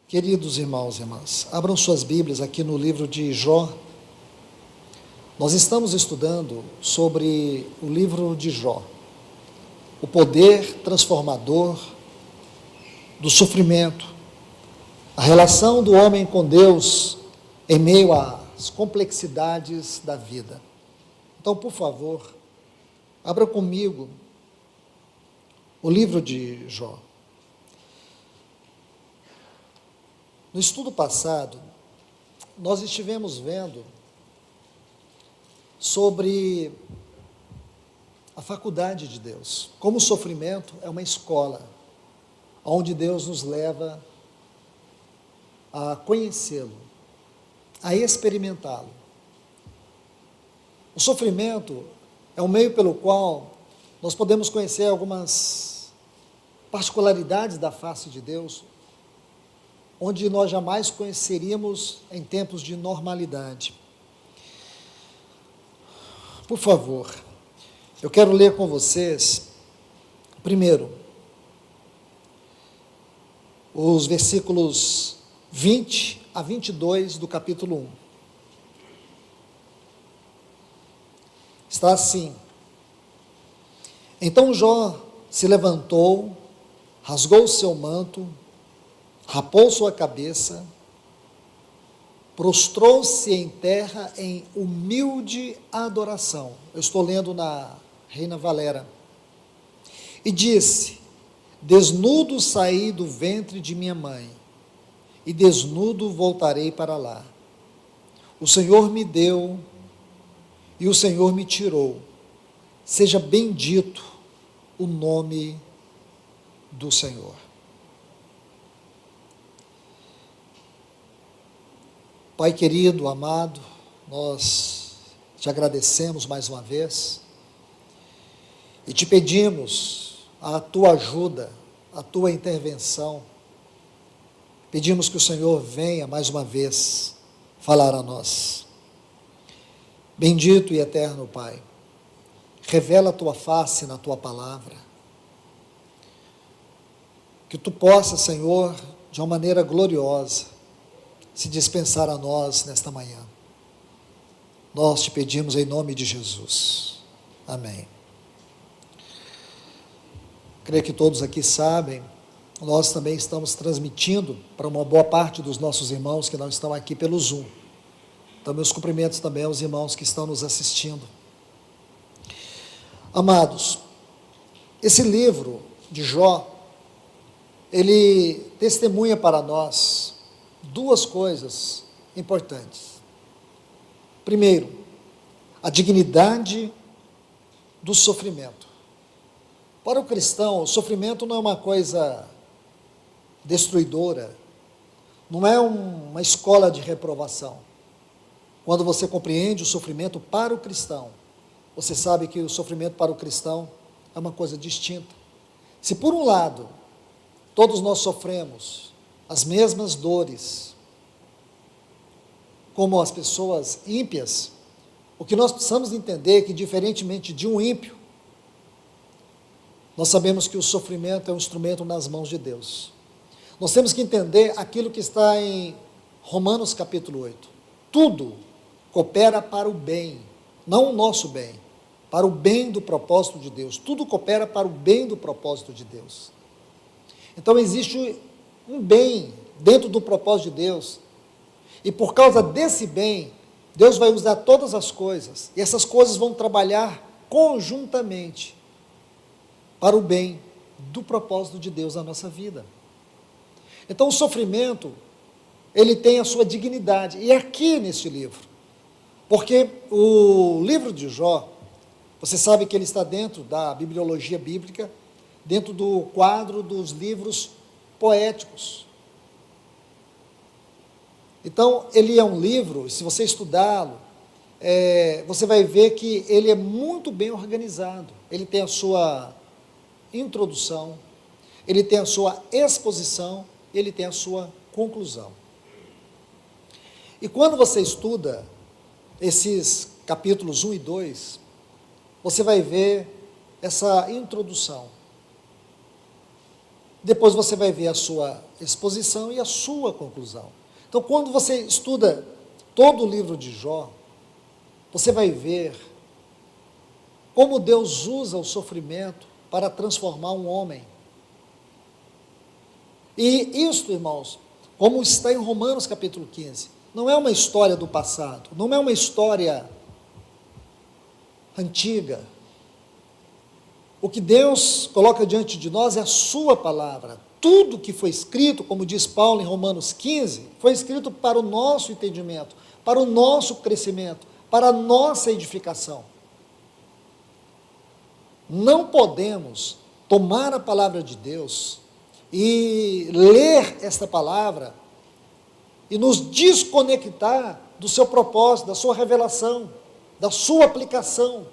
Queridos irmãos e irmãs, abram suas Bíblias aqui no livro de Jó. Nós estamos estudando sobre o livro de Jó, o poder transformador do sofrimento, a relação do homem com Deus em meio às complexidades da vida. Então, por favor, abra comigo o livro de Jó. No estudo passado, nós estivemos vendo sobre a faculdade de Deus, como o sofrimento é uma escola, onde Deus nos leva a conhecê-lo, a experimentá-lo. O sofrimento é um meio pelo qual nós podemos conhecer algumas particularidades da face de Deus, onde nós jamais conheceríamos em tempos de normalidade. Por favor, eu quero ler com vocês, primeiro, os versículos 20 a 22 do capítulo 1. Está assim: Então Jó se levantou, rasgou o seu manto, rapou sua cabeça, prostrou-se em terra em humilde adoração. Eu estou lendo na Reina Valera. E disse: Desnudo saí do ventre de minha mãe, e desnudo voltarei para lá. O Senhor me deu, e o Senhor me tirou. Seja bendito o nome do Senhor. Pai querido, amado, nós te agradecemos mais uma vez e te pedimos a tua ajuda, a tua intervenção. Pedimos que o Senhor venha mais uma vez falar a nós. Bendito e eterno Pai, revela a tua face na tua palavra, que tu possa, Senhor, de uma maneira gloriosa, se dispensar a nós nesta manhã. Nós te pedimos em nome de Jesus. Amém. Creio que todos aqui sabem, nós também estamos transmitindo para uma boa parte dos nossos irmãos que não estão aqui pelo Zoom. Então, meus cumprimentos também aos irmãos que estão nos assistindo. Amados, esse livro de Jó, ele testemunha para nós duas coisas importantes. Primeiro, a dignidade do sofrimento. Para o cristão, o sofrimento não é uma coisa destruidora, não é uma escola de reprovação. Quando você compreende o sofrimento para o cristão, você sabe que o sofrimento para o cristão é uma coisa distinta. Se por um lado, todos nós sofremos as mesmas dores, como as pessoas ímpias, o que nós precisamos entender é que, diferentemente de um ímpio, nós sabemos que o sofrimento é um instrumento nas mãos de Deus. Nós temos que entender aquilo que está em Romanos capítulo 8. Tudo coopera para o bem, não o nosso bem, para o bem do propósito de Deus. Tudo coopera para o bem do propósito de Deus. Então existe um bem dentro do propósito de Deus, e por causa desse bem, Deus vai usar todas as coisas, e essas coisas vão trabalhar conjuntamente para o bem do propósito de Deus na nossa vida. Então o sofrimento, ele tem a sua dignidade, e é aqui neste livro, porque o livro de Jó, você sabe que ele está dentro da bibliologia bíblica, dentro do quadro dos livros poéticos. Então, ele é um livro, se você estudá-lo, você vai ver que ele é muito bem organizado. Ele tem a sua introdução, ele tem a sua exposição, ele tem a sua conclusão. E quando você estuda esses capítulos 1 e 2, você vai ver essa introdução. depois você vai ver a sua exposição e a sua conclusão. Então, quando você estuda todo o livro de Jó, você vai ver como Deus usa o sofrimento para transformar um homem. E isto, irmãos, como está em Romanos capítulo 15, não é uma história do passado, não é uma história antiga. O que Deus coloca diante de nós é a sua palavra. Tudo que foi escrito, como diz Paulo em Romanos 15, foi escrito para o nosso entendimento, para o nosso crescimento, para a nossa edificação. Não podemos tomar a palavra de Deus e ler esta palavra e nos desconectar do seu propósito, da sua revelação, da sua aplicação.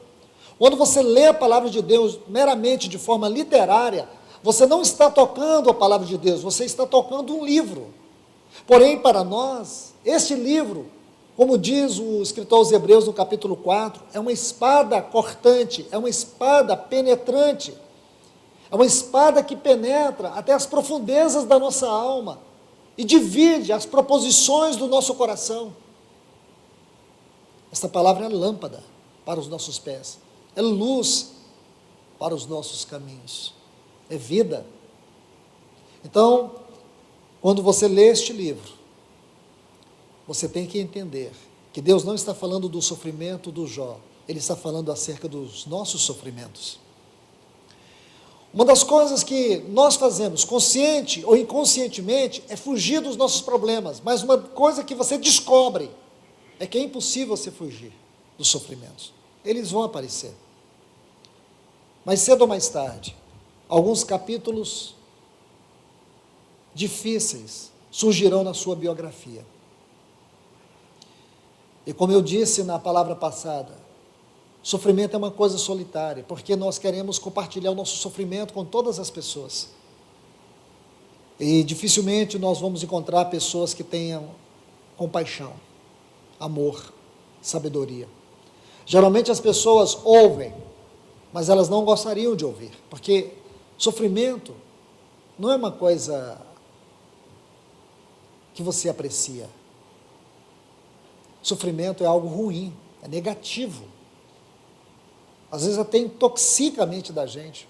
Quando você lê a palavra de Deus meramente de forma literária, você não está tocando a palavra de Deus, você está tocando um livro. Porém, para nós, este livro, como diz o escritor aos Hebreus no capítulo 4, é uma espada cortante, é uma espada penetrante, é uma espada que penetra até as profundezas da nossa alma e divide as proposições do nosso coração. Esta palavra é lâmpada para os nossos pés, é luz para os nossos caminhos, é vida. Então, quando você lê este livro, você tem que entender que Deus não está falando do sofrimento do Jó, Ele está falando acerca dos nossos sofrimentos. Uma das coisas que nós fazemos, consciente ou inconscientemente, é fugir dos nossos problemas, mas uma coisa que você descobre é que é impossível você fugir dos sofrimentos. Eles vão aparecer. Mais cedo ou mais tarde, alguns capítulos difíceis surgirão na sua biografia. E como eu disse na palavra passada, sofrimento é uma coisa solitária, porque nós queremos compartilhar o nosso sofrimento com todas as pessoas. E dificilmente nós vamos encontrar pessoas que tenham compaixão, amor, sabedoria. Geralmente as pessoas ouvem, mas elas não gostariam de ouvir, porque sofrimento não é uma coisa que você aprecia. Sofrimento é algo ruim, é negativo. Às vezes até intoxica a mente da gente,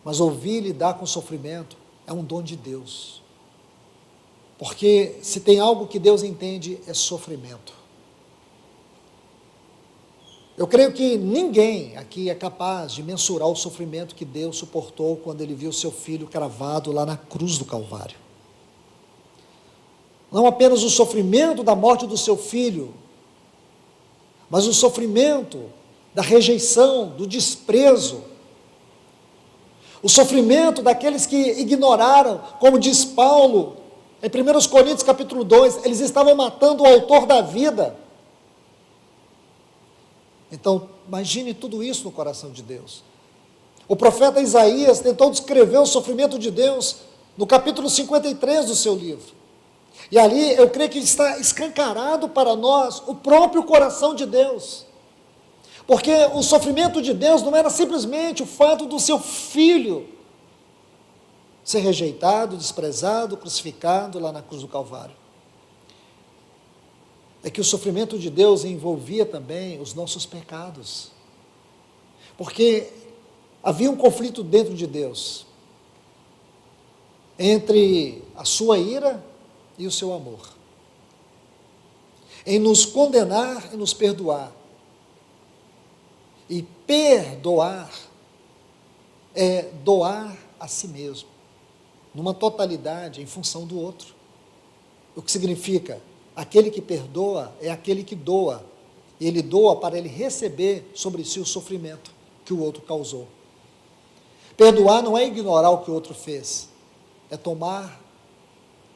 mas ouvir e lidar com o sofrimento é um dom de Deus. Porque se tem algo que Deus entende, é sofrimento. Eu creio que ninguém aqui é capaz de mensurar o sofrimento que Deus suportou quando Ele viu seu filho cravado lá na cruz do Calvário. Não apenas o sofrimento da morte do seu filho, mas o sofrimento da rejeição, do desprezo, o sofrimento daqueles que ignoraram, como diz Paulo, em 1 Coríntios capítulo 2, eles estavam matando o autor da vida. Então, imagine tudo isso no coração de Deus. O profeta Isaías tentou descrever o sofrimento de Deus no capítulo 53 do seu livro. E ali eu creio que está escancarado para nós o próprio coração de Deus. Porque o sofrimento de Deus não era simplesmente o fato do seu filho ser rejeitado, desprezado, crucificado lá na cruz do Calvário. É que o sofrimento de Deus envolvia também os nossos pecados. Porque havia um conflito dentro de Deus entre a sua ira e o seu amor, em nos condenar e nos perdoar. E perdoar é doar a si mesmo, numa totalidade em função do outro. O que significa? Aquele que perdoa é aquele que doa. Ele doa para ele receber sobre si o sofrimento que o outro causou. Perdoar não é ignorar o que o outro fez, é tomar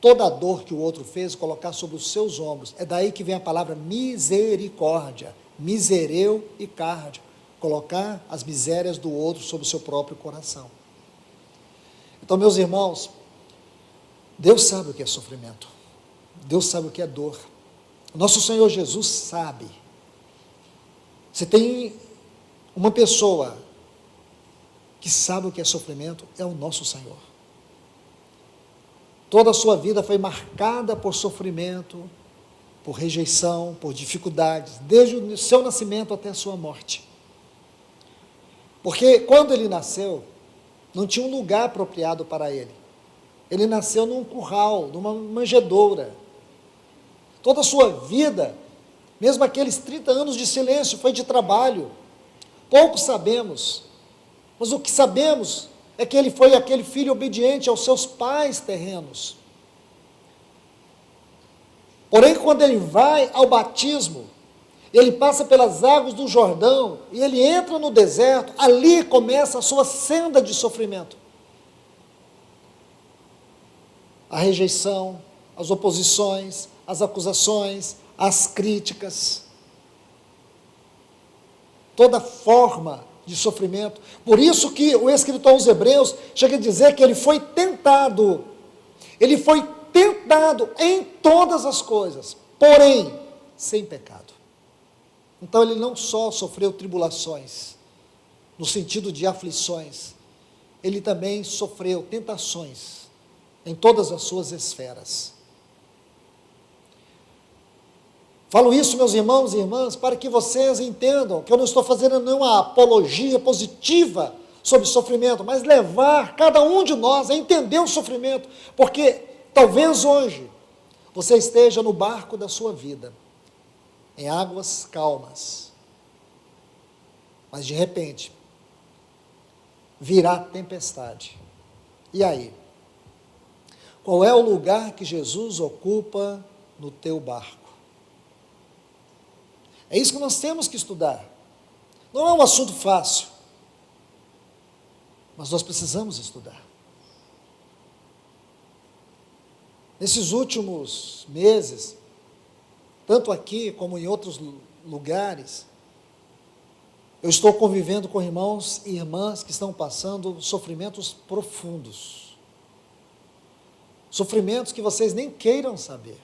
toda a dor que o outro fez e colocar sobre os seus ombros. É daí que vem a palavra misericórdia, misereu e cardio, colocar as misérias do outro sobre o seu próprio coração. Então, meus irmãos, Deus sabe o que é sofrimento, Deus sabe o que é dor, nosso Senhor Jesus sabe. Se tem uma pessoa que sabe o que é sofrimento, é o nosso Senhor. Toda a sua vida foi marcada por sofrimento, por rejeição, por dificuldades, desde o seu nascimento até a sua morte. Porque quando ele nasceu, não tinha um lugar apropriado para ele. Ele nasceu num curral, numa manjedoura. Toda a sua vida, mesmo aqueles 30 anos de silêncio, foi de trabalho. Pouco sabemos, mas o que sabemos é que ele foi aquele filho obediente aos seus pais terrenos. Porém, quando ele vai ao batismo, ele passa pelas águas do Jordão e ele entra no deserto, ali começa a sua senda de sofrimento. A rejeição, as oposições, as acusações, as críticas, toda forma de sofrimento. Por isso que o escritor aos Hebreus chega a dizer que ele foi tentado em todas as coisas, porém, sem pecado. Então ele não só sofreu tribulações, no sentido de aflições, ele também sofreu tentações, em todas as suas esferas. Falo isso, meus irmãos e irmãs, para que vocês entendam que eu não estou fazendo nenhuma apologia positiva sobre sofrimento, mas levar cada um de nós a entender o sofrimento, porque talvez hoje você esteja no barco da sua vida, em águas calmas, mas de repente virá tempestade. E aí? Qual é o lugar que Jesus ocupa no teu barco? É isso que nós temos que estudar. Não é um assunto fácil, mas nós precisamos estudar. Nesses últimos meses, tanto aqui como em outros lugares, eu estou convivendo com irmãos e irmãs que estão passando sofrimentos profundos. Sofrimentos que vocês nem queiram saber.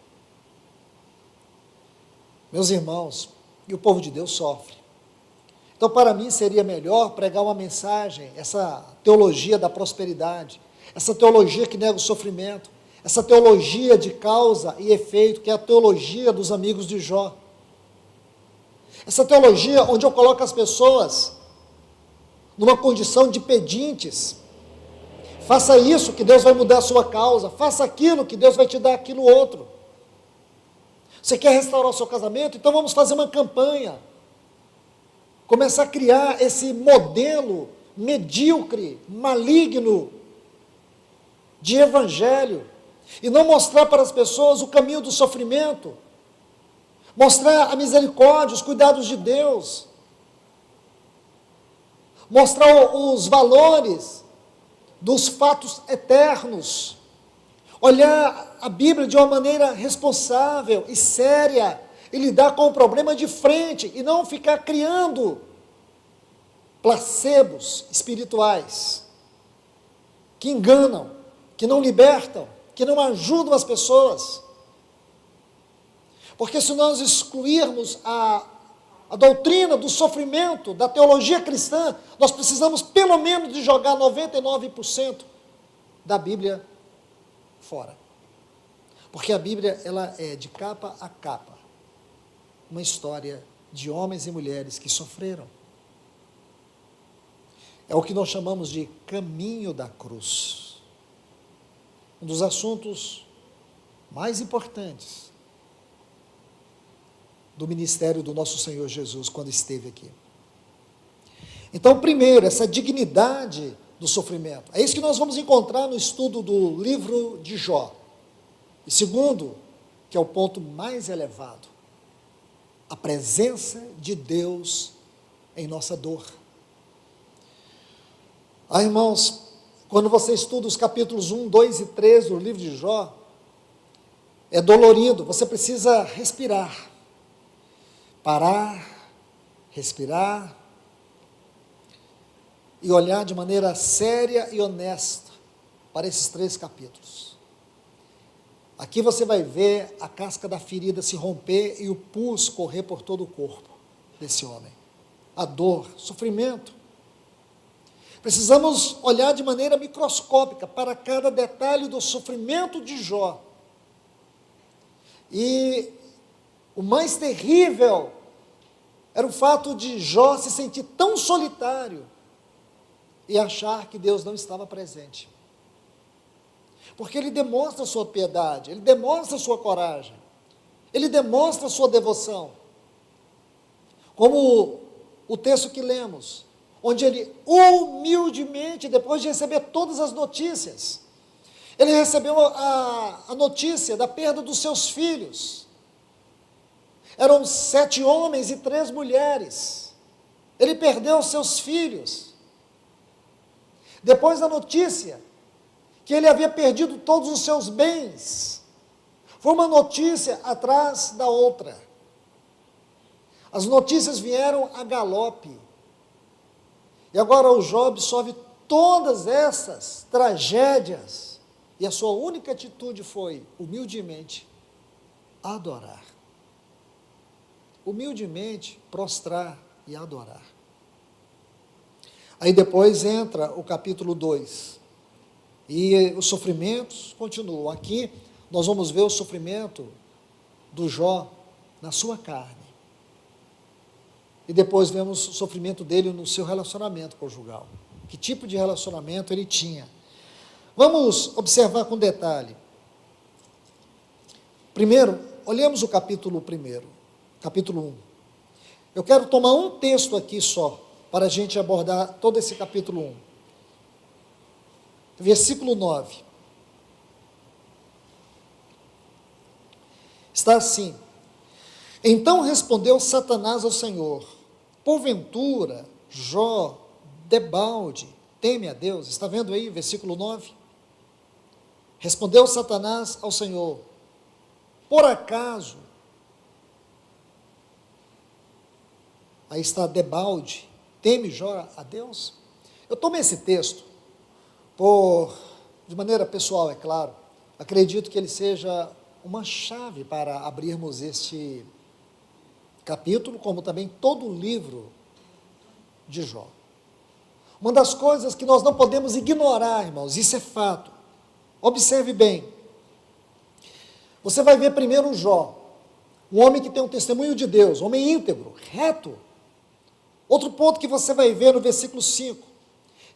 Meus irmãos, e o povo de Deus sofre. Então, para mim, seria melhor pregar uma mensagem, essa teologia da prosperidade, essa teologia que nega o sofrimento, essa teologia de causa e efeito, que é a teologia dos amigos de Jó. Essa teologia onde eu coloco as pessoas numa condição de pedintes. Faça isso que Deus vai mudar a sua causa, faça aquilo que Deus vai te dar aquilo outro. Você quer restaurar o seu casamento? Então vamos fazer uma campanha. Começar a criar esse modelo medíocre, maligno de evangelho. E não mostrar para as pessoas o caminho do sofrimento. Mostrar a misericórdia, os cuidados de Deus. Mostrar os valores dos fatos eternos. Olhar a Bíblia de uma maneira responsável e séria, e lidar com o problema de frente, e não ficar criando placebos espirituais, que enganam, que não libertam, que não ajudam as pessoas. Porque se nós excluirmos a doutrina do sofrimento, da teologia cristã, nós precisamos pelo menos de jogar 99% da Bíblia fora. Porque a Bíblia, ela é de capa a capa uma história de homens e mulheres que sofreram. É o que nós chamamos de caminho da cruz. Um dos assuntos mais importantes do ministério do nosso Senhor Jesus quando esteve aqui. Então, primeiro, essa dignidade do sofrimento. É isso que nós vamos encontrar no estudo do livro de Jó. E segundo, que é o ponto mais elevado, a presença de Deus em nossa dor. Irmãos, quando você estuda os capítulos 1, 2 e 3 do livro de Jó, é dolorido, você precisa respirar, parar, respirar, e olhar de maneira séria e honesta para esses 3 capítulos. Aqui você vai ver a casca da ferida se romper e o pus correr por todo o corpo desse homem. A dor, sofrimento. Precisamos olhar de maneira microscópica para cada detalhe do sofrimento de Jó. E o mais terrível era o fato de Jó se sentir tão solitário e achar que Deus não estava presente. Porque ele demonstra sua piedade, ele demonstra sua coragem, ele demonstra sua devoção. Como o texto que lemos, onde ele humildemente, depois de receber todas as notícias, ele recebeu a notícia da perda dos seus filhos. Eram 7 homens e 3 mulheres. Ele perdeu seus filhos. Depois da notícia que ele havia perdido todos os seus bens, foi uma notícia atrás da outra. As notícias vieram a galope. E agora o Jó absorve todas essas tragédias, e a sua única atitude foi, humildemente, adorar. Humildemente, prostrar e adorar. Aí depois entra o capítulo 2, e os sofrimentos continuam. Aqui nós vamos ver o sofrimento do Jó na sua carne. E depois vemos o sofrimento dele no seu relacionamento conjugal. Que tipo de relacionamento ele tinha. Vamos observar com detalhe. Primeiro, olhemos o capítulo 1, capítulo 1. Eu quero tomar um texto aqui só, para a gente abordar todo esse capítulo 1. Versículo 9. Está assim: então respondeu Satanás ao Senhor: porventura, Jó, debalde, teme a Deus? Está vendo aí, versículo 9? Respondeu Satanás ao Senhor: por acaso, aí está debalde, teme Jó a Deus? Eu tomei esse texto, de maneira pessoal, é claro, acredito que ele seja uma chave para abrirmos este capítulo, como também todo o livro de Jó. Uma das coisas que nós não podemos ignorar, irmãos, isso é fato. Observe bem. Você vai ver primeiro Jó, um homem que tem um testemunho de Deus, um homem íntegro, reto. Outro ponto que você vai ver no versículo 5.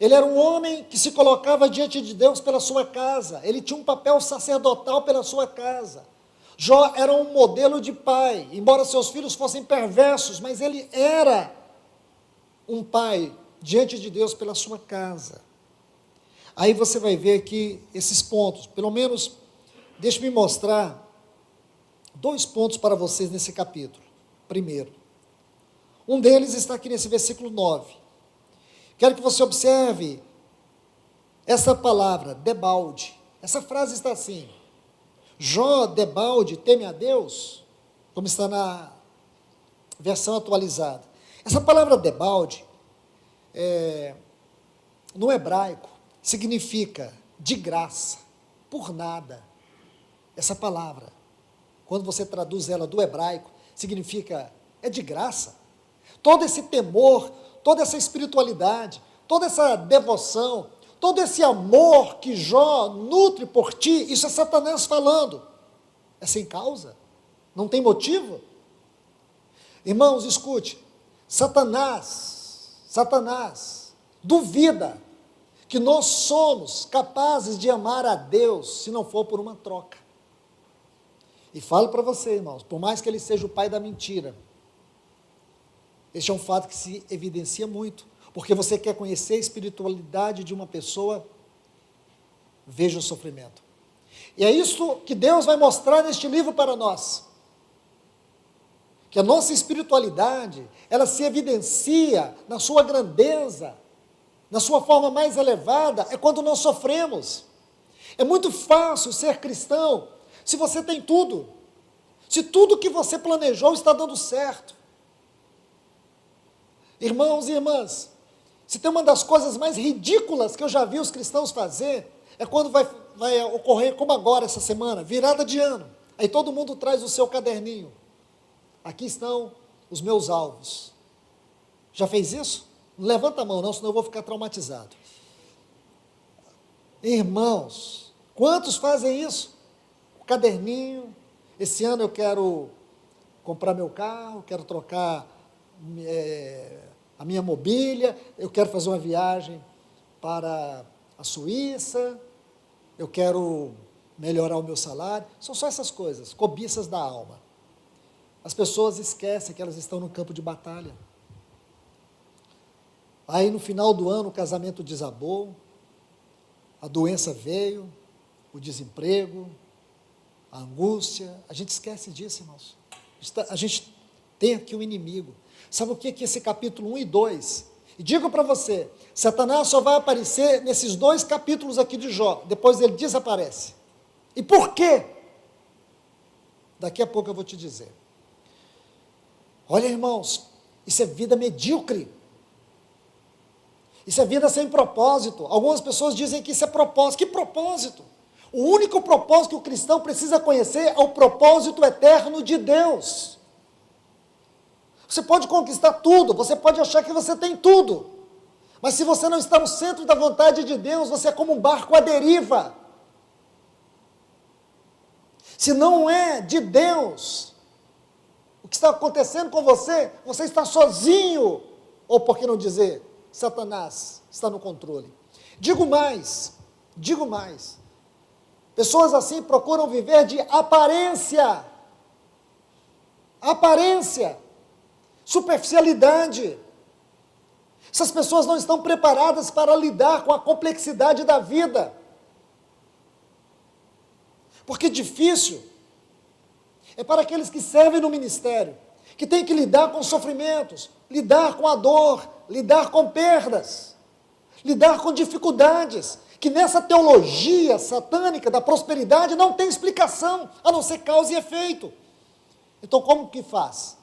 Ele era um homem que se colocava diante de Deus pela sua casa. Ele tinha um papel sacerdotal pela sua casa. Jó era um modelo de pai, embora seus filhos fossem perversos, mas ele era um pai diante de Deus pela sua casa. Aí você vai ver aqui esses pontos, pelo menos, deixe-me mostrar 2 pontos para vocês nesse capítulo. Primeiro, um deles está aqui nesse versículo 9. Quero que você observe essa palavra, debalde. Essa frase está assim: Jó, debalde, teme a Deus, como está na versão atualizada. Essa palavra debalde, no hebraico, significa de graça, por nada. Essa palavra, quando você traduz ela do hebraico, significa é de graça. Todo esse temor, toda essa espiritualidade, toda essa devoção, todo esse amor que Jó nutre por ti, isso é Satanás falando. É sem causa? Não tem motivo? Irmãos, escute, Satanás duvida que nós somos capazes de amar a Deus se não for por uma troca. E falo para você, irmãos, por mais que ele seja o pai da mentira, este é um fato que se evidencia muito, porque você quer conhecer a espiritualidade de uma pessoa, veja o sofrimento. E é isso que Deus vai mostrar neste livro para nós. Que a nossa espiritualidade, ela se evidencia na sua grandeza, na sua forma mais elevada, é quando nós sofremos. É muito fácil ser cristão se você tem tudo, se tudo que você planejou está dando certo. Irmãos e irmãs, se tem uma das coisas mais ridículas que eu já vi os cristãos fazer, é quando vai ocorrer, como agora, essa semana, virada de ano. Aí todo mundo traz o seu caderninho. Aqui estão os meus alvos. Já fez isso? Não levanta a mão não, senão eu vou ficar traumatizado. Irmãos, quantos fazem isso? O caderninho, esse ano eu quero comprar meu carro, quero trocar a minha mobília, eu quero fazer uma viagem para a Suíça, eu quero melhorar o meu salário. São só essas coisas, cobiças da alma. As pessoas esquecem que elas estão no campo de batalha. Aí no final do ano o casamento desabou, a doença veio, o desemprego, a angústia. A gente esquece disso, irmãos. A gente tem aqui um inimigo. Sabe o que é esse capítulo 1 e 2? E digo para você, Satanás só vai aparecer nesses 2 capítulos aqui de Jó, depois ele desaparece. E por quê? Daqui a pouco eu vou te dizer. Olha, irmãos, isso é vida medíocre. Isso é vida sem propósito. Algumas pessoas dizem que isso é propósito. Que propósito? O único propósito que o cristão precisa conhecer é o propósito eterno de Deus. Você pode conquistar tudo, você pode achar que você tem tudo, mas se você não está no centro da vontade de Deus, você é como um barco à deriva. Se não é de Deus o que está acontecendo com você, você está sozinho, ou por que não dizer, Satanás está no controle. Digo mais, pessoas assim procuram viver de aparência, superficialidade. Essas pessoas não estão preparadas para lidar com a complexidade da vida. Porque difícil é para aqueles que servem no ministério, que têm que lidar com sofrimentos, lidar com a dor, lidar com perdas, lidar com dificuldades, que nessa teologia satânica da prosperidade não tem explicação, a não ser causa e efeito. Então como que faz?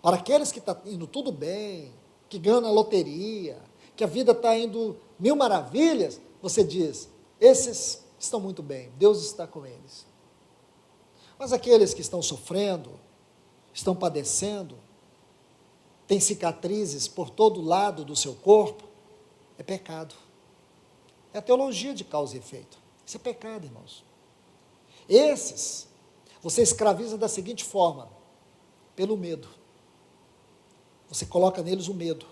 Para aqueles que estão indo tudo bem, que ganham na loteria, que a vida está indo mil maravilhas, você diz, esses estão muito bem, Deus está com eles. Mas aqueles que estão sofrendo, estão padecendo, têm cicatrizes por todo lado do seu corpo, é pecado. É a teologia de causa e efeito. Isso é pecado, irmãos. Esses, você escraviza da seguinte forma, pelo medo. Você coloca neles o medo.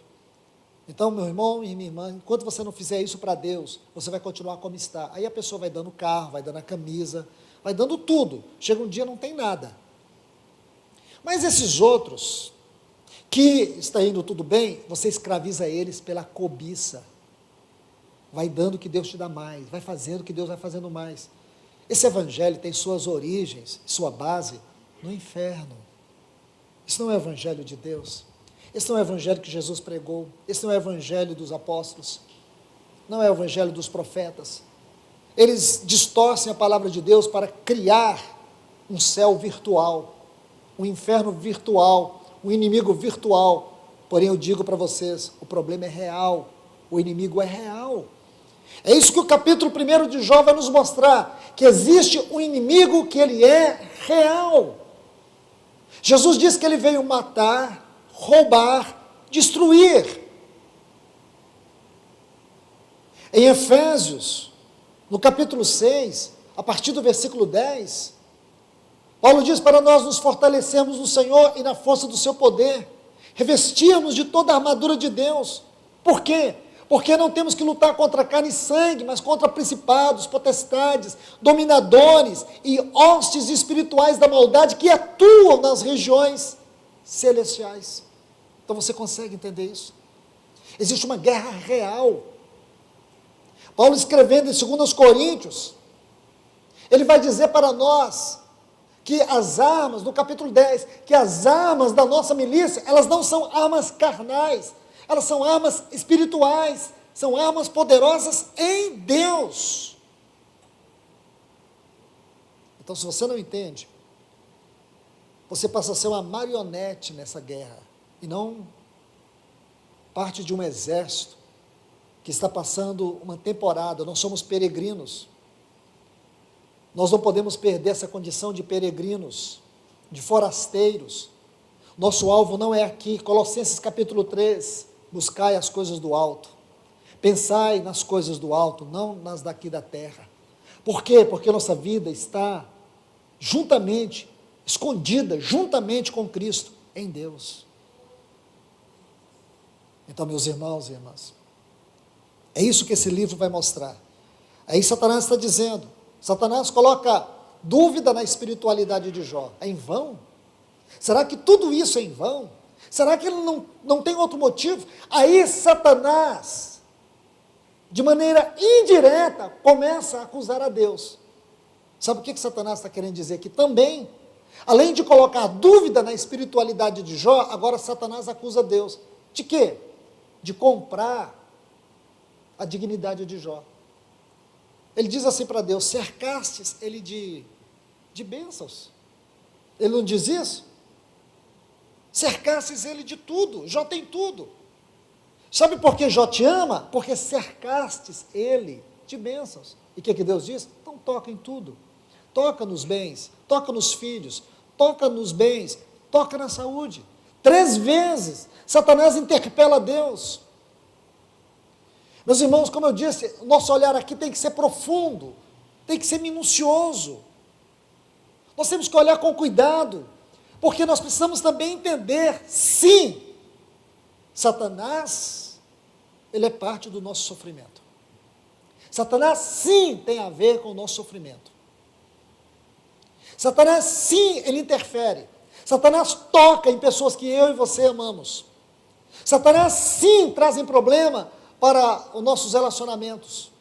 Então, meu irmão e minha irmã, enquanto você não fizer isso para Deus, você vai continuar como está. Aí a pessoa vai dando o carro, vai dando a camisa, vai dando tudo. Chega um dia não tem nada. Mas esses outros, que está indo tudo bem, você escraviza eles pela cobiça. Vai dando o que Deus te dá mais, vai fazendo o que Deus vai fazendo mais. Esse evangelho tem suas origens, sua base no inferno. Isso não é o evangelho de Deus. Esse não é o evangelho que Jesus pregou, esse não é o evangelho dos apóstolos, não é o evangelho dos profetas. Eles distorcem a palavra de Deus para criar um céu virtual, um inferno virtual, um inimigo virtual. Porém eu digo para vocês, o problema é real, o inimigo é real. É isso que o capítulo 1 de Jó vai nos mostrar, que existe um inimigo que ele é real. Jesus disse que ele veio matar, roubar, destruir. Em Efésios, no capítulo 6, a partir do versículo 10, Paulo diz para nós nos fortalecermos no Senhor e na força do seu poder, revestirmos de toda a armadura de Deus. Por quê? Porque não temos que lutar contra carne e sangue, mas contra principados, potestades, dominadores e hostes espirituais da maldade que atuam nas regiões celestiais. Então você consegue entender isso? Existe uma guerra real. Paulo escrevendo em 2 Coríntios, ele vai dizer para nós que as armas, no capítulo 10, que as armas da nossa milícia, elas não são armas carnais, elas são armas espirituais, são armas poderosas em Deus. Então, se você não entende, você passa a ser uma marionete nessa guerra, e não parte de um exército que está passando uma temporada. Nós somos peregrinos. Nós não podemos perder essa condição de peregrinos, de forasteiros. Nosso alvo não é aqui. Colossenses capítulo 3, buscai as coisas do alto. Pensai nas coisas do alto, não nas daqui da terra. Por quê? Porque nossa vida está juntamente, escondida, juntamente com Cristo, em Deus. Então, meus irmãos e irmãs, é isso que esse livro vai mostrar. Aí Satanás está dizendo, Satanás coloca dúvida na espiritualidade de Jó. É em vão? Será que tudo isso é em vão? Será que ele não tem outro motivo? Aí Satanás, de maneira indireta, começa a acusar a Deus. Sabe o que Satanás está querendo dizer aqui? Também, além de colocar dúvida na espiritualidade de Jó, agora Satanás acusa Deus. De quê? De comprar a dignidade de Jó. Ele diz assim para Deus, cercastes ele de bênçãos. Ele não diz isso? Cercastes ele de tudo, Jó tem tudo. Sabe por que Jó te ama? Porque cercastes ele de bênçãos. E o que Deus diz? Então toca em tudo. Toca nos bens, toca nos filhos, toca nos bens, toca na saúde. 3 vezes Satanás interpela Deus. Meus irmãos, como eu disse, o nosso olhar aqui tem que ser profundo, tem que ser minucioso. Nós temos que olhar com cuidado, porque nós precisamos também entender, sim, Satanás, ele é parte do nosso sofrimento. Satanás, sim, tem a ver com o nosso sofrimento. Satanás, sim, ele interfere. Satanás toca em pessoas que eu e você amamos. Satanás, sim, traz problema para os nossos relacionamentos.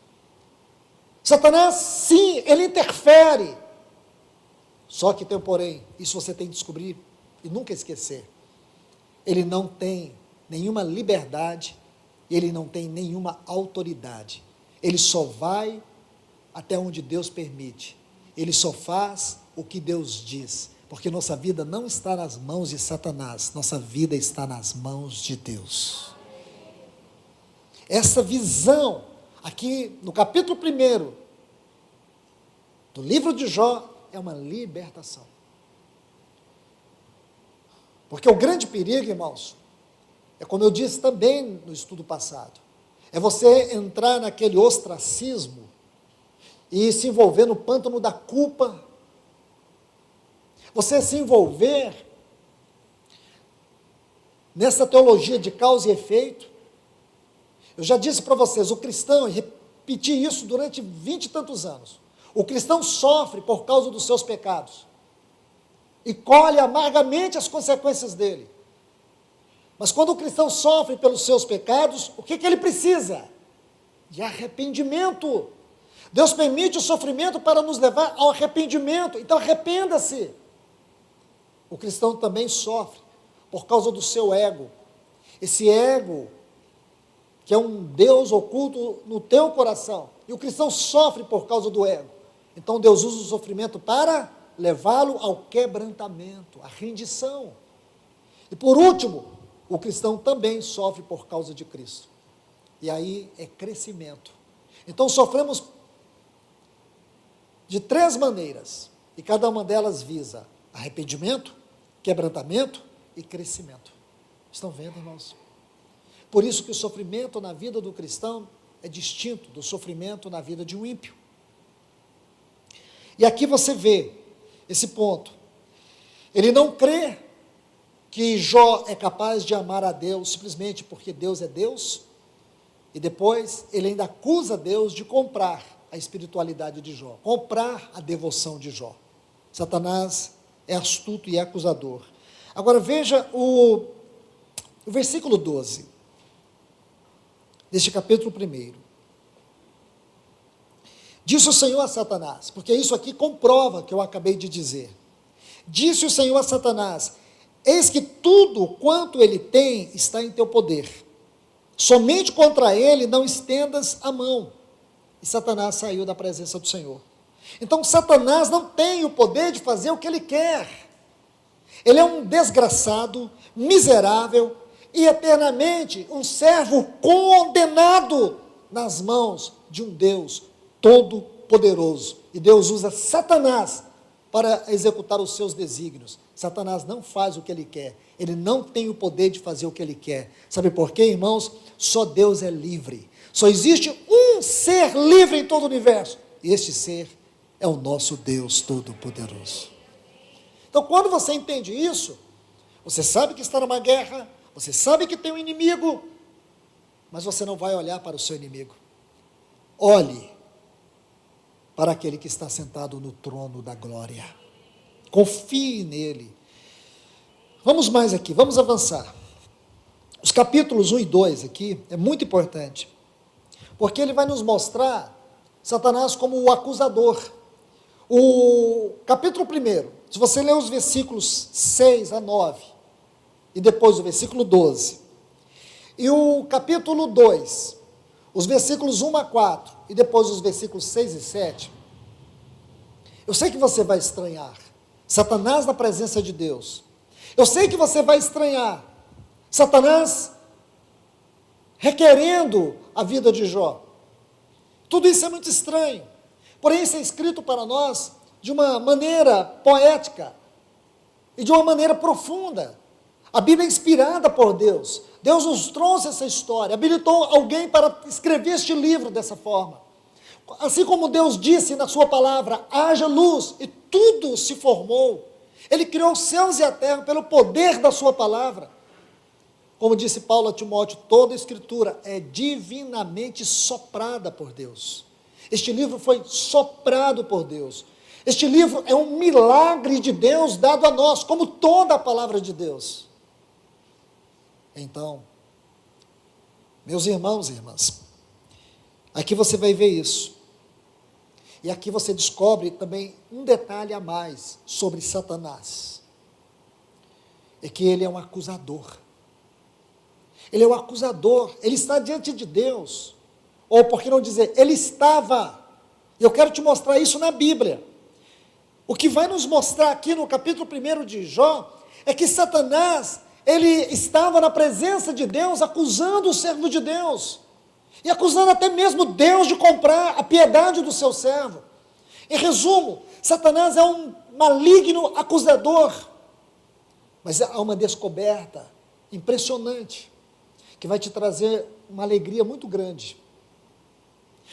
Satanás, sim, ele interfere. Só que tem um porém, isso você tem que descobrir e nunca esquecer. Ele não tem nenhuma liberdade, ele não tem nenhuma autoridade. Ele só vai até onde Deus permite. Ele só faz o que Deus diz. Porque nossa vida não está nas mãos de Satanás, nossa vida está nas mãos de Deus. Essa visão, aqui no capítulo 1 do livro de Jó, é uma libertação. Porque o grande perigo, irmãos, é como eu disse também no estudo passado, é você entrar naquele ostracismo e se envolver no pântano da culpa, você se envolver nessa teologia de causa e efeito. Eu já disse para vocês, o cristão, e repeti isso durante 20 e tantos anos, o cristão sofre por causa dos seus pecados e colhe amargamente as consequências dele. Mas quando o cristão sofre pelos seus pecados, o que ele precisa? De arrependimento. Deus permite o sofrimento para nos levar ao arrependimento, então arrependa-se. O cristão também sofre por causa do seu ego. Esse ego, que é um Deus oculto no teu coração. E o cristão sofre por causa do ego. Então Deus usa o sofrimento para levá-lo ao quebrantamento, à rendição. E por último, o cristão também sofre por causa de Cristo. E aí é crescimento. Então sofremos de 3 maneiras. E cada uma delas visa arrependimento, quebrantamento e crescimento. Estão vendo, irmãos? Por isso que o sofrimento na vida do cristão é distinto do sofrimento na vida de um ímpio. E aqui você vê esse ponto. Ele não crê que Jó é capaz de amar a Deus simplesmente porque Deus é Deus, e depois ele ainda acusa Deus de comprar a espiritualidade de Jó, comprar a devoção de Jó. Satanás é astuto e é acusador. Agora veja o versículo 12, deste capítulo 1. Disse o Senhor a Satanás, porque isso aqui comprova o que eu acabei de dizer. Disse o Senhor a Satanás, eis que tudo quanto ele tem está em teu poder. Somente contra ele não estendas a mão. E Satanás saiu da presença do Senhor. Então Satanás não tem o poder de fazer o que ele quer. Ele é um desgraçado, miserável e eternamente um servo condenado nas mãos de um Deus todo-poderoso. E Deus usa Satanás para executar os seus desígnios. Satanás não faz o que ele quer. Ele não tem o poder de fazer o que ele quer. Sabe por quê, irmãos? Só Deus é livre. Só existe um ser livre em todo o universo. E este ser é o nosso Deus Todo-Poderoso. Então, quando você entende isso, você sabe que está numa guerra, você sabe que tem um inimigo, mas você não vai olhar para o seu inimigo. Olhe para aquele que está sentado no trono da glória. Confie nele. Vamos mais aqui, vamos avançar. Os capítulos 1 e 2 aqui é muito importante, porque ele vai nos mostrar Satanás como o acusador. O capítulo 1, se você ler os versículos 6 a 9, e depois o versículo 12, e o capítulo 2, os versículos 1 a 4, e depois os versículos 6 e 7, eu sei que você vai estranhar Satanás na presença de Deus. Eu sei que você vai estranhar Satanás requerendo a vida de Jó. Tudo isso é muito estranho, porém isso é escrito para nós de uma maneira poética e de uma maneira profunda. A Bíblia é inspirada por Deus. Deus nos trouxe essa história, habilitou alguém para escrever este livro dessa forma. Assim como Deus disse na sua palavra, haja luz, e tudo se formou. Ele criou os céus e a terra pelo poder da sua palavra. Como disse Paulo a Timóteo, toda a escritura é divinamente soprada por Deus. Este livro foi soprado por Deus. Este livro é um milagre de Deus dado a nós, como toda a palavra de Deus. Então, meus irmãos e irmãs, aqui você vai ver isso. E aqui você descobre também um detalhe a mais sobre Satanás. É que ele é um acusador. Ele é um acusador, ele está diante de Deus. Ou por que não dizer, ele estava. Eu quero te mostrar isso na Bíblia. O que vai nos mostrar aqui no capítulo 1 de Jó, é que Satanás, ele estava na presença de Deus, acusando o servo de Deus. E acusando até mesmo Deus de comprar a piedade do seu servo. Em resumo, Satanás é um maligno acusador. Mas há uma descoberta impressionante, que vai te trazer uma alegria muito grande.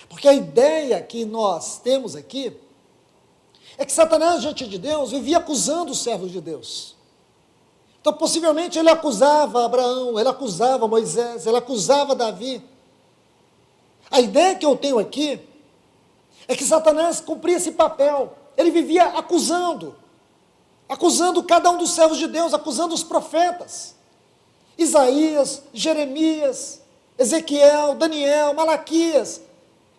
Porque a ideia que nós temos aqui, é que Satanás diante de Deus, vivia acusando os servos de Deus. Então possivelmente ele acusava Abraão, ele acusava Moisés, ele acusava Davi. A ideia que eu tenho aqui, é que Satanás cumpria esse papel, ele vivia acusando cada um dos servos de Deus, acusando os profetas, Isaías, Jeremias, Ezequiel, Daniel, Malaquias,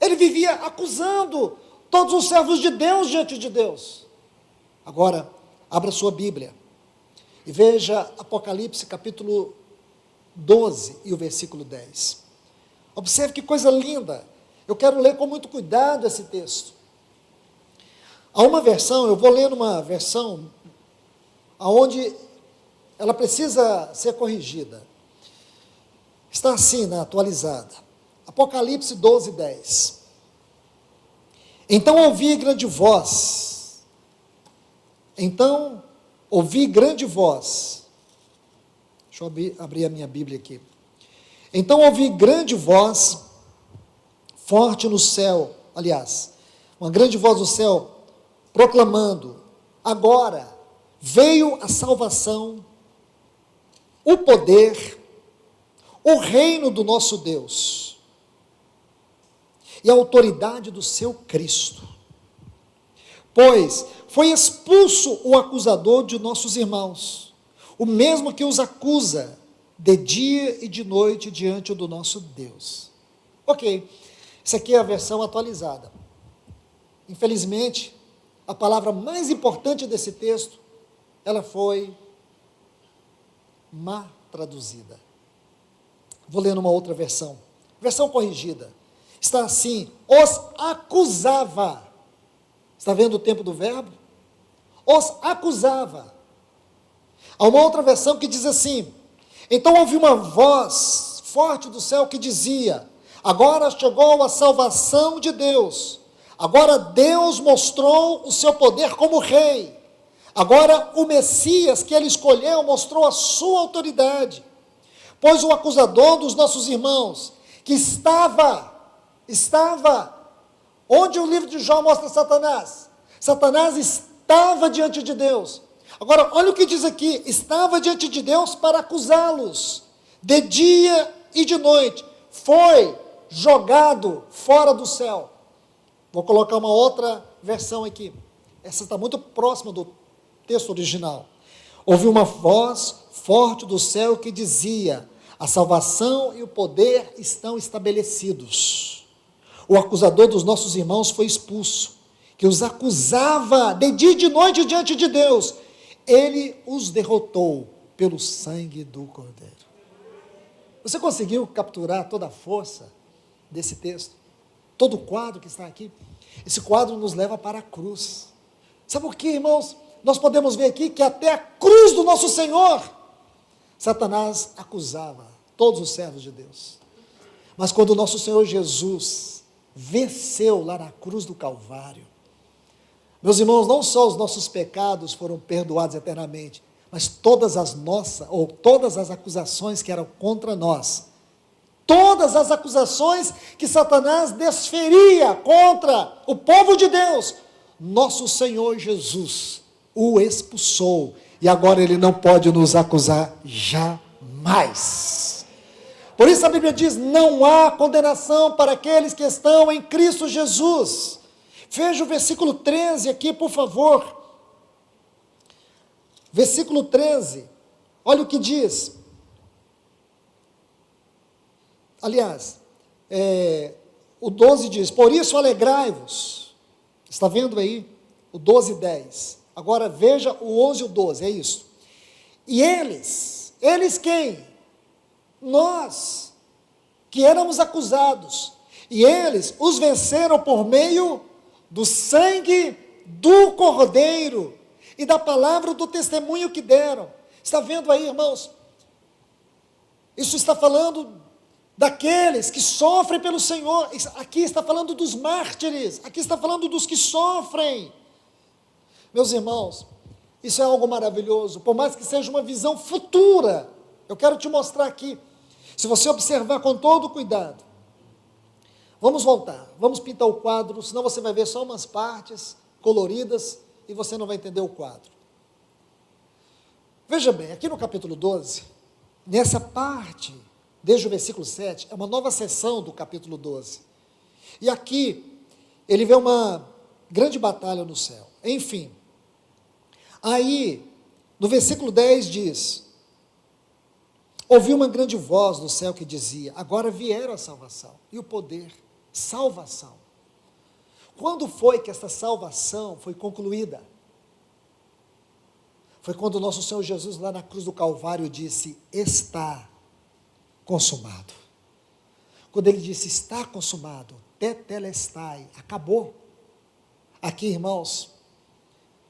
ele vivia acusando todos os servos de Deus diante de Deus. Agora, abra sua Bíblia, e veja Apocalipse capítulo 12 e o versículo 10. Observe que coisa linda. Eu quero ler com muito cuidado esse texto. Há uma versão, eu vou ler numa versão onde ela precisa ser corrigida. Está assim na atualizada. Apocalipse 12, 10. Então ouvi grande voz. Deixa eu abrir a minha Bíblia aqui. Então ouvi grande voz, forte no céu, aliás, uma grande voz do céu, proclamando, agora veio a salvação, o poder, o reino do nosso Deus, e a autoridade do seu Cristo. Pois foi expulso o acusador de nossos irmãos, o mesmo que os acusa, de dia e de noite diante do nosso Deus. Ok, isso aqui é a versão atualizada. Infelizmente, a palavra mais importante desse texto, ela foi má traduzida. Vou ler numa outra versão, versão corrigida. Está assim, os acusava. Está vendo o tempo do verbo? Os acusava. Há uma outra versão que diz assim, então ouvi uma voz forte do céu que dizia, agora chegou a salvação de Deus, agora Deus mostrou o seu poder como rei, agora o Messias que ele escolheu mostrou a sua autoridade, pois o acusador dos nossos irmãos, que estava, onde o livro de Jó mostra Satanás? Satanás estava diante de Deus. Agora, olha o que diz aqui, estava diante de Deus para acusá-los, de dia e de noite, foi jogado fora do céu. Vou colocar uma outra versão aqui, essa está muito próxima do texto original. Ouvi uma voz forte do céu que dizia: a salvação e o poder estão estabelecidos. O acusador dos nossos irmãos foi expulso, que os acusava de dia e de noite diante de Deus. Ele os derrotou pelo sangue do Cordeiro. Você conseguiu capturar toda a força desse texto? Todo o quadro que está aqui? Esse quadro nos leva para a cruz. Sabe por quê, irmãos? Nós podemos ver aqui que até a cruz do nosso Senhor, Satanás acusava todos os servos de Deus. Mas quando o nosso Senhor Jesus venceu lá na cruz do Calvário, meus irmãos, não só os nossos pecados foram perdoados eternamente, mas todas as acusações que eram contra nós, todas as acusações que Satanás desferia contra o povo de Deus, nosso Senhor Jesus o expulsou, e agora ele não pode nos acusar jamais. Por isso a Bíblia diz: não há condenação para aqueles que estão em Cristo Jesus. Veja o versículo 13 aqui, por favor. Versículo 13, olha o que diz. Aliás, o 12 diz: por isso alegrai-vos. Está vendo aí? O 12 e 10. Agora veja o 11 e o 12, é isso. E eles quem? Nós, que éramos acusados, e eles os venceram por meio do sangue do Cordeiro e da palavra do testemunho que deram. Está vendo aí, irmãos? Isso está falando daqueles que sofrem pelo Senhor. Aqui está falando dos mártires, aqui está falando dos que sofrem. Meus irmãos, isso é algo maravilhoso, por mais que seja uma visão futura, eu quero te mostrar aqui. Se você observar com todo cuidado, vamos voltar, vamos pintar o quadro, senão você vai ver só umas partes coloridas e você não vai entender o quadro. Veja bem, aqui no capítulo 12, nessa parte, desde o versículo 7, é uma nova seção do capítulo 12. E aqui, ele vê uma grande batalha no céu. Enfim, aí, no versículo 10 diz: ouvi uma grande voz do céu que dizia: agora vieram a salvação e o poder. Salvação. Quando foi que esta salvação foi concluída? Foi quando o nosso Senhor Jesus, lá na cruz do Calvário, disse: está consumado. Quando ele disse: está consumado, tetelestai, acabou. Aqui, irmãos,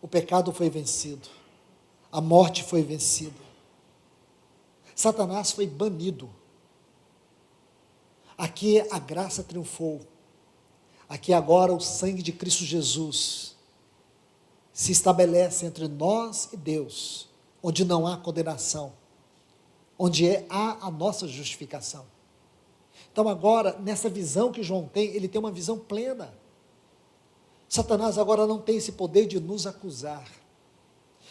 o pecado foi vencido, a morte foi vencida, Satanás foi banido. Aqui a graça triunfou. Aqui agora o sangue de Cristo Jesus se estabelece entre nós e Deus, onde não há condenação, onde há a nossa justificação. Então agora, nessa visão que João tem, ele tem uma visão plena. Satanás agora não tem esse poder de nos acusar.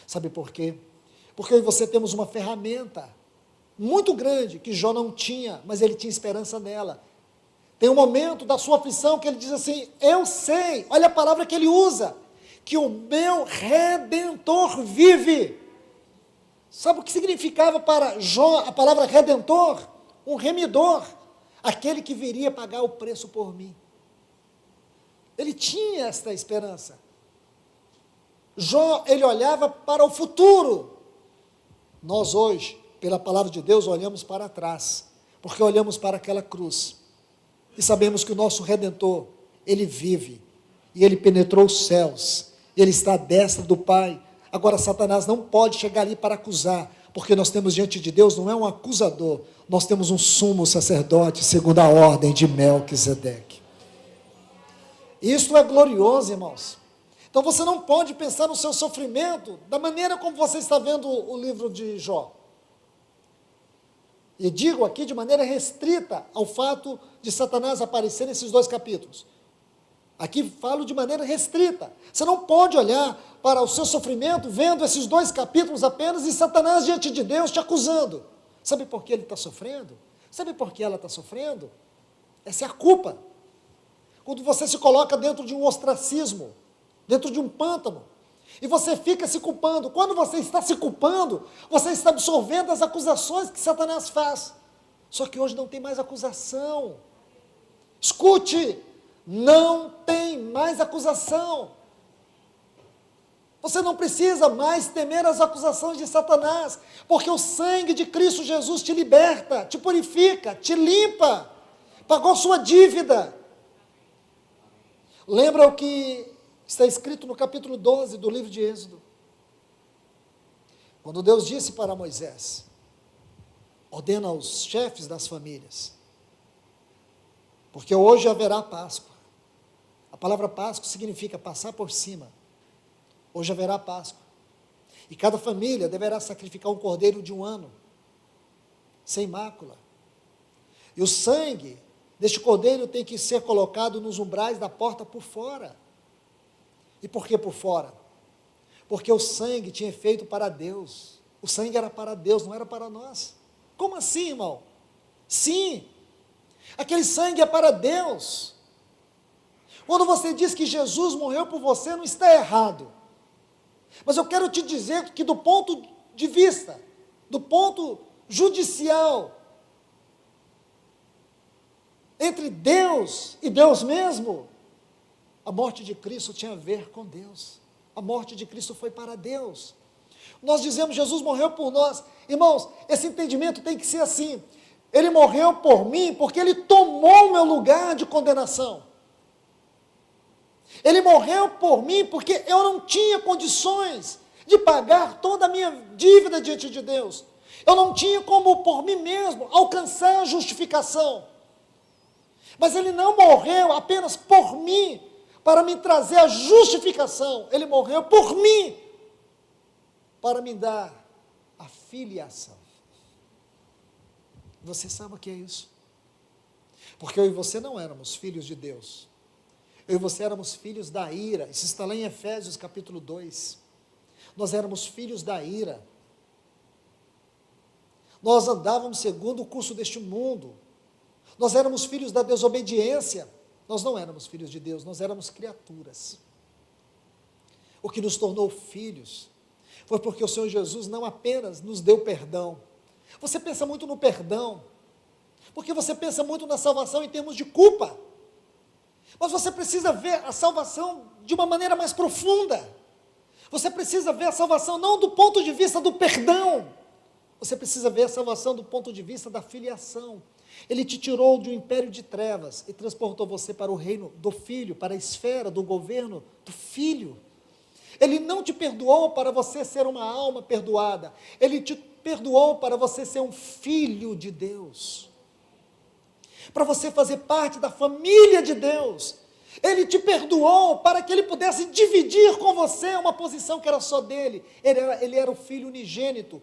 Sabe por quê? Porque eu e você temos uma ferramenta muito grande, que Jó não tinha, mas ele tinha esperança nela. Tem um momento da sua aflição que ele diz assim: eu sei, olha a palavra que ele usa, que o meu Redentor vive. Sabe o que significava para Jó a palavra Redentor? Um remidor, aquele que viria pagar o preço por mim. Ele tinha esta esperança. Jó, ele olhava para o futuro. Nós hoje, pela palavra de Deus, olhamos para trás, porque olhamos para aquela cruz, e sabemos que o nosso Redentor, ele vive, e ele penetrou os céus, ele está à destra do Pai. Agora Satanás não pode chegar ali para acusar, porque nós temos diante de Deus, não é um acusador, nós temos um sumo sacerdote, segundo a ordem de Melquisedeque. Isso é glorioso, irmãos. Então você não pode pensar no seu sofrimento da maneira como você está vendo o livro de Jó. E digo aqui de maneira restrita ao fato de Satanás aparecer nesses 2 capítulos. Aqui falo de maneira restrita. Você não pode olhar para o seu sofrimento vendo esses 2 capítulos apenas e Satanás diante de Deus te acusando. Sabe por que ele está sofrendo? Sabe por que ela está sofrendo? Essa é a culpa. Quando você se coloca dentro de um ostracismo, dentro de um pântano, e você fica se culpando. Quando você está se culpando, você está absorvendo as acusações que Satanás faz. Só que hoje não tem mais acusação. Escute, não tem mais acusação. Você não precisa mais temer as acusações de Satanás, porque o sangue de Cristo Jesus te liberta, te purifica, te limpa, pagou sua dívida. Lembra o que está escrito no capítulo 12 do livro de Êxodo? Quando Deus disse para Moisés, ordena aos chefes das famílias, porque hoje haverá Páscoa. A palavra Páscoa significa passar por cima. Hoje haverá Páscoa. E cada família deverá sacrificar um cordeiro de 1 ano, sem mácula. E o sangue deste cordeiro tem que ser colocado nos umbrais da porta por fora. E por que por fora? Porque o sangue tinha efeito para Deus. O sangue era para Deus, não era para nós. Como assim, irmão? Sim, aquele sangue é para Deus. Quando você diz que Jesus morreu por você, não está errado. Mas eu quero te dizer que do ponto de vista, do ponto judicial, entre Deus e Deus mesmo, a morte de Cristo tinha a ver com Deus. A morte de Cristo foi para Deus. Nós dizemos, Jesus morreu por nós. Irmãos, esse entendimento tem que ser assim. Ele morreu por mim porque Ele tomou o meu lugar de condenação. Ele morreu por mim porque eu não tinha condições de pagar toda a minha dívida diante de Deus. Eu não tinha como, por mim mesmo, alcançar a justificação. Mas Ele não morreu apenas por mim, para me trazer a justificação. Ele morreu por mim, para me dar a filiação. Você sabe o que é isso? Porque eu e você não éramos filhos de Deus. Eu e você éramos filhos da ira. Isso está lá em Efésios capítulo 2. Nós éramos filhos da ira. Nós andávamos segundo o curso deste mundo. Nós éramos filhos da desobediência. Nós não éramos filhos de Deus, nós éramos criaturas. O que nos tornou filhos foi porque o Senhor Jesus não apenas nos deu perdão. Você pensa muito no perdão, porque você pensa muito na salvação em termos de culpa. Mas você precisa ver a salvação de uma maneira mais profunda. Você precisa ver a salvação não do ponto de vista do perdão. Você precisa ver a salvação do ponto de vista da filiação. Ele te tirou de um império de trevas e transportou você para o reino do Filho, para a esfera do governo do Filho. Ele não te perdoou para você ser uma alma perdoada. Ele te perdoou para você ser um filho de Deus. Para você fazer parte da família de Deus. Ele te perdoou para que Ele pudesse dividir com você uma posição que era só dele. Ele era o filho unigênito.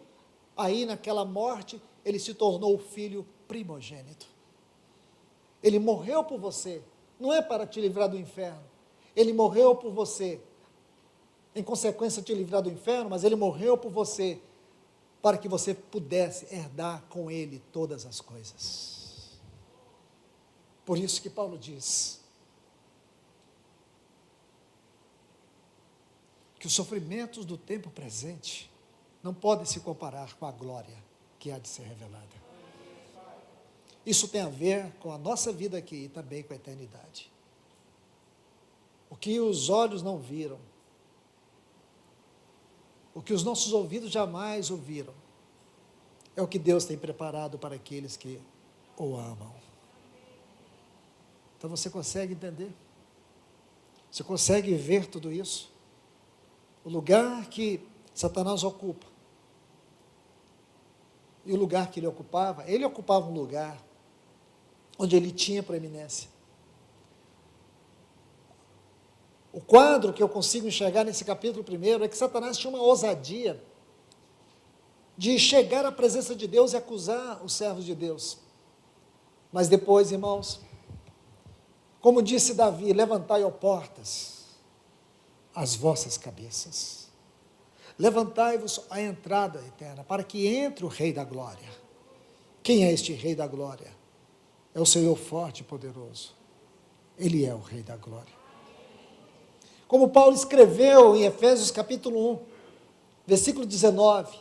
Aí naquela morte, Ele se tornou o filho primogênito. Ele morreu por você, não é para te livrar do inferno. Ele morreu por você, em consequência te livrar do inferno, mas Ele morreu por você, para que você pudesse herdar com Ele todas as coisas. Por isso que Paulo diz que os sofrimentos do tempo presente não podem se comparar com a glória que há de ser revelada. Isso tem a ver com a nossa vida aqui e também com a eternidade. O que os olhos não viram, o que os nossos ouvidos jamais ouviram, é o que Deus tem preparado para aqueles que o amam. Então você consegue entender? Você consegue ver tudo isso? O lugar que Satanás ocupa, e o lugar que ele ocupava um lugar onde ele tinha preeminência. O quadro que eu consigo enxergar nesse capítulo 1 é que Satanás tinha uma ousadia de chegar à presença de Deus e acusar os servos de Deus. Mas depois, irmãos, como disse Davi, levantai, ó portas, as vossas cabeças. Levantai-vos a entrada eterna, para que entre o Rei da Glória. Quem é este Rei da Glória? É o Senhor forte e poderoso. Ele é o Rei da Glória. Como Paulo escreveu em Efésios capítulo 1, versículo 19,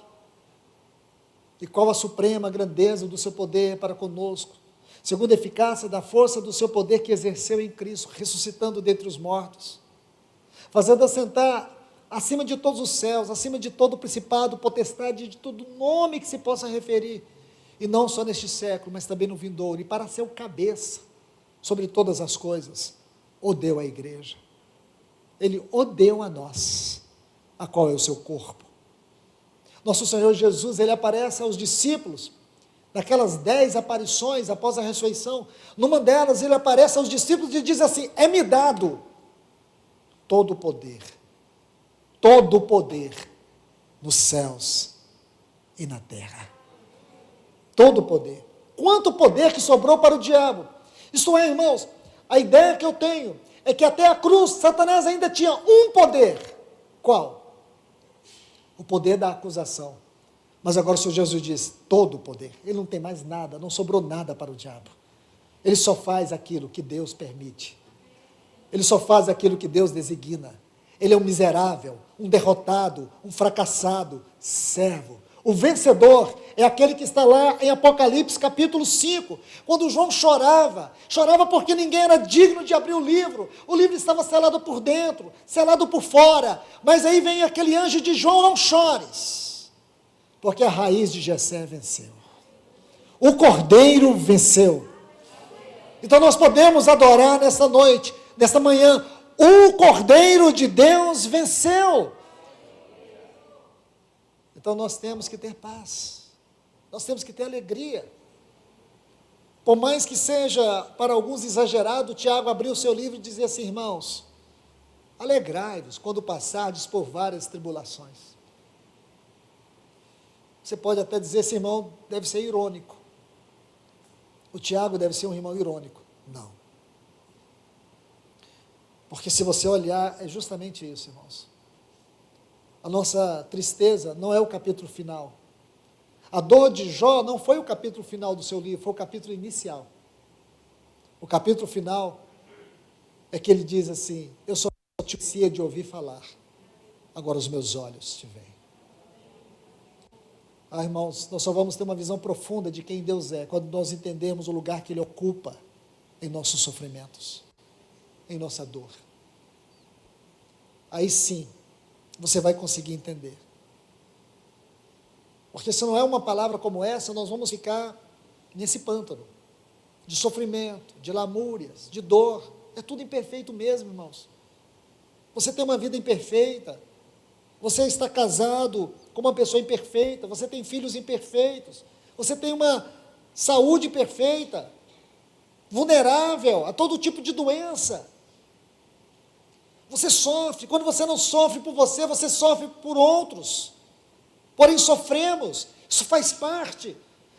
e qual a suprema grandeza do seu poder para conosco, segundo a eficácia da força do seu poder que exerceu em Cristo, ressuscitando dentre os mortos, fazendo assentar acima de todos os céus, acima de todo principado, potestade, de todo nome que se possa referir, e não só neste século, mas também no vindouro, e para ser o cabeça sobre todas as coisas, o deu à igreja. Ele o deu a nós, a qual é o seu corpo. Nosso Senhor Jesus, ele aparece aos discípulos, naquelas 10 aparições após a ressurreição. Numa delas ele aparece aos discípulos e diz assim: é-me dado todo o poder nos céus e na terra. Todo o poder. Quanto poder que sobrou para o diabo. Isto é, irmãos, a ideia que eu tenho é que até a cruz, Satanás ainda tinha um poder. Qual? O poder da acusação. Mas agora o Senhor Jesus diz, todo o poder. Ele não tem mais nada, não sobrou nada para o diabo. Ele só faz aquilo que Deus permite. Ele só faz aquilo que Deus designa. Ele é um miserável, um derrotado, um fracassado, servo. O vencedor é aquele que está lá em Apocalipse capítulo 5, quando João chorava porque ninguém era digno de abrir o livro estava selado por dentro, selado por fora, mas aí vem aquele anjo de João: não chores, porque a raiz de Jessé venceu, o Cordeiro venceu. Então nós podemos adorar nessa noite, nessa manhã, o Cordeiro de Deus venceu. Então nós temos que ter paz, nós temos que ter alegria. Por mais que seja para alguns exagerado, Tiago abriu o seu livro e dizia assim: irmãos, alegrai-vos quando passardes por várias tribulações. Você pode até dizer, esse irmão deve ser irônico. O Tiago deve ser um irmão irônico. Não. Porque se você olhar, é justamente isso, irmãos. A nossa tristeza não é o capítulo final. A dor de Jó não foi o capítulo final do seu livro, foi o capítulo inicial. O capítulo final é que ele diz assim: eu só te conhecia de ouvir falar, agora os meus olhos te veem. Irmãos, nós só vamos ter uma visão profunda de quem Deus é, quando nós entendermos o lugar que Ele ocupa em nossos sofrimentos, em nossa dor. Aí sim, você vai conseguir entender. Porque se não é uma palavra como essa, nós vamos ficar nesse pântano de sofrimento, de lamúrias, de dor. É tudo imperfeito mesmo, irmãos. Você tem uma vida imperfeita, você está casado com uma pessoa imperfeita, você tem filhos imperfeitos, você tem uma saúde imperfeita, vulnerável a todo tipo de doença. Você sofre. Quando você não sofre por você, você sofre por outros. Porém sofremos, isso faz parte.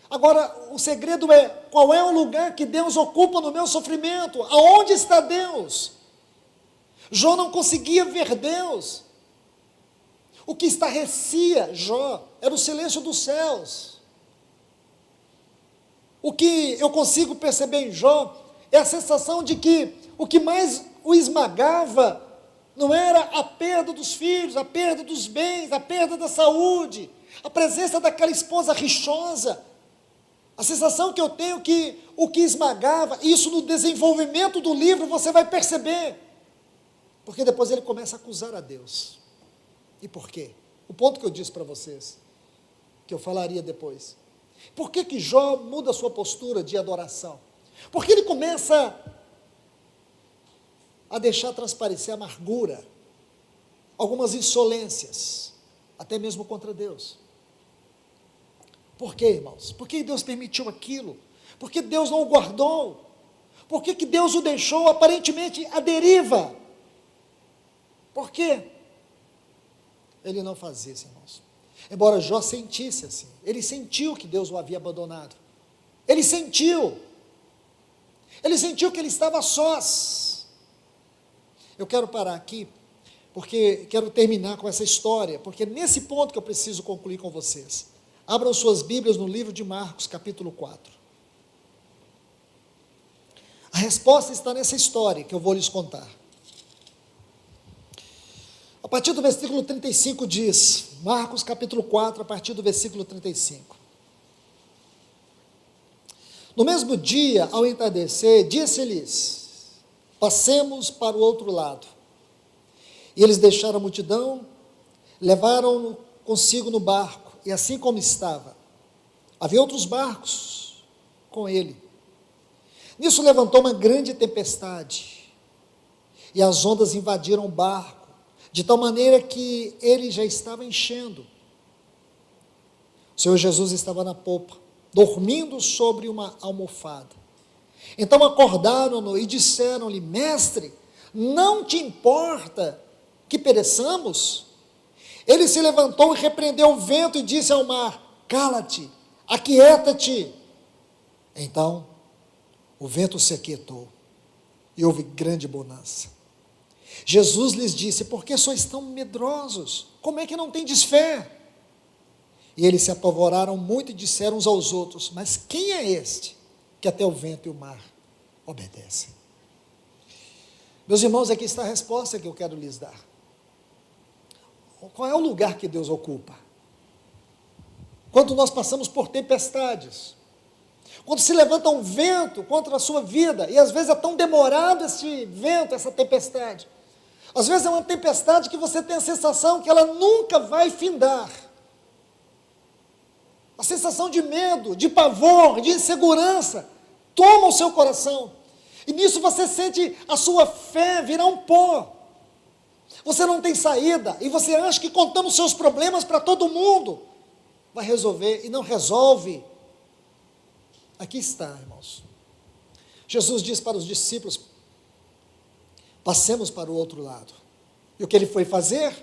Agora, o segredo é, qual é o lugar que Deus ocupa no meu sofrimento? Aonde está Deus? Jó não conseguia ver Deus. O que estarrecia Jó era o silêncio dos céus. O que eu consigo perceber em Jó é a sensação de que o que mais o esmagava não era a perda dos filhos, a perda dos bens, a perda da saúde, a presença daquela esposa rixosa. A sensação que eu tenho que o que esmagava, isso no desenvolvimento do livro você vai perceber. Porque depois ele começa a acusar a Deus. E por quê? O ponto que eu disse para vocês, que eu falaria depois. Por que Jó muda a sua postura de adoração? Porque ele começa a deixar transparecer amargura, algumas insolências, até mesmo contra Deus. Por quê, irmãos? Por que Deus permitiu aquilo? Por que Deus não o guardou? Por que Deus o deixou aparentemente à deriva? Por quê? Ele não faz isso, irmãos. Embora Jó sentisse assim, ele sentiu que Deus o havia abandonado. Ele sentiu que ele estava a sós. Eu quero parar aqui, porque quero terminar com essa história, porque é nesse ponto que eu preciso concluir com vocês. Abram suas Bíblias no livro de Marcos, capítulo 4. A resposta está nessa história que eu vou lhes contar. A partir do versículo 35 diz, Marcos capítulo 4, a partir do versículo 35. No mesmo dia, ao entardecer, disse-lhes, passemos para o outro lado. E eles deixaram a multidão, levaram-no consigo no barco, e assim como estava, havia outros barcos com ele. Nisso levantou uma grande tempestade, e as ondas invadiram o barco, de tal maneira que ele já estava enchendo. O Senhor Jesus estava na popa, dormindo sobre uma almofada. Então acordaram-no e disseram-lhe, mestre, não te importa que pereçamos? Ele se levantou e repreendeu o vento e disse ao mar, cala-te, aquieta-te. Então o vento se aquietou e houve grande bonança. Jesus lhes disse, por que sois tão medrosos? Como é que não tendes fé? E eles se apavoraram muito e disseram uns aos outros, mas quem é este que até o vento e o mar obedecem? Meus irmãos, aqui está a resposta que eu quero lhes dar. Qual é o lugar que Deus ocupa? Quando nós passamos por tempestades, quando se levanta um vento contra a sua vida, e às vezes é tão demorado esse vento, essa tempestade, às vezes é uma tempestade que você tem a sensação que ela nunca vai findar, a sensação de medo, de pavor, de insegurança, toma o seu coração, e nisso você sente a sua fé virar um pó, você não tem saída, e você acha que contando os seus problemas para todo mundo, vai resolver, e não resolve. Aqui está, irmãos, Jesus diz para os discípulos, passemos para o outro lado, e o que ele foi fazer?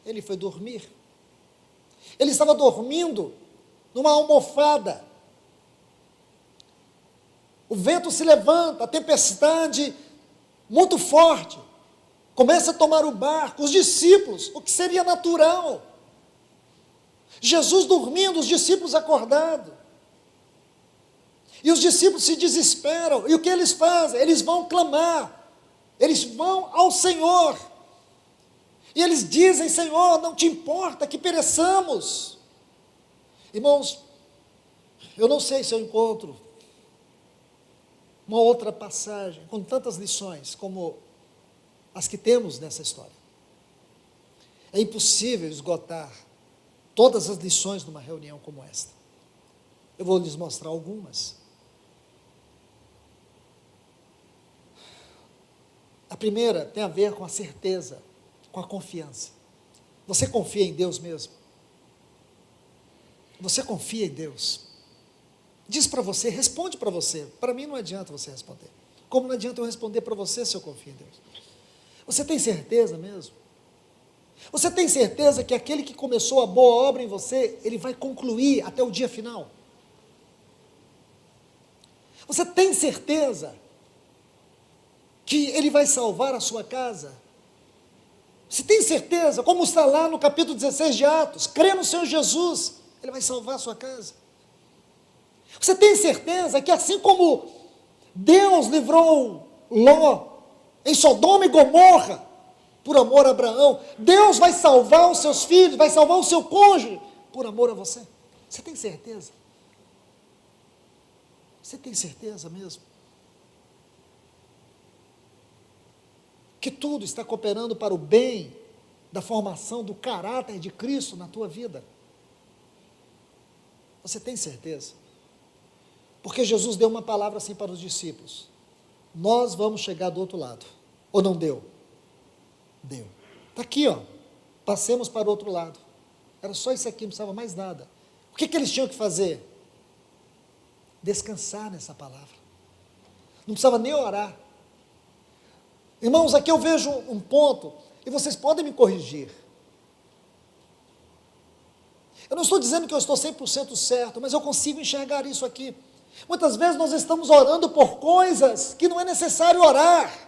Ele foi dormir, ele estava dormindo, numa almofada, o vento se levanta, a tempestade muito forte, começa a tomar o barco, os discípulos, o que seria natural, Jesus dormindo, os discípulos acordados, e os discípulos se desesperam, e o que eles fazem? Eles vão clamar, eles vão ao Senhor, e eles dizem, Senhor, não te importa que pereçamos. Irmãos, eu não sei se eu encontro uma outra passagem com tantas lições como as que temos nessa história. É impossível esgotar todas as lições numa reunião como esta. Eu vou lhes mostrar algumas. A primeira tem a ver com a certeza, com a confiança. Você confia em Deus mesmo? Você confia em Deus? Diz para você, responde para você. Para mim não adianta você responder. Como não adianta eu responder para você se eu confio em Deus? Você tem certeza mesmo? Você tem certeza que aquele que começou a boa obra em você, ele vai concluir até o dia final? Você tem certeza que ele vai salvar a sua casa? Você tem certeza, como está lá no capítulo 16 de Atos, crê no Senhor Jesus, ele vai salvar a sua casa? Você tem certeza que assim como Deus livrou Ló em Sodoma e Gomorra, por amor a Abraão, Deus vai salvar os seus filhos, vai salvar o seu cônjuge, por amor a você? Você tem certeza? Você tem certeza mesmo? Que tudo está cooperando para o bem da formação do caráter de Cristo na tua vida? Você tem certeza? Porque Jesus deu uma palavra assim para os discípulos, nós vamos chegar do outro lado, ou não deu? Deu, está aqui ó, passemos para o outro lado, era só isso aqui, não precisava mais nada. O que eles tinham que fazer? Descansar nessa palavra, não precisava nem orar. Irmãos, aqui eu vejo um ponto, e vocês podem me corrigir, Eu não estou dizendo que eu estou 100% certo, mas eu consigo enxergar isso aqui. Muitas vezes nós estamos orando por coisas que não é necessário orar.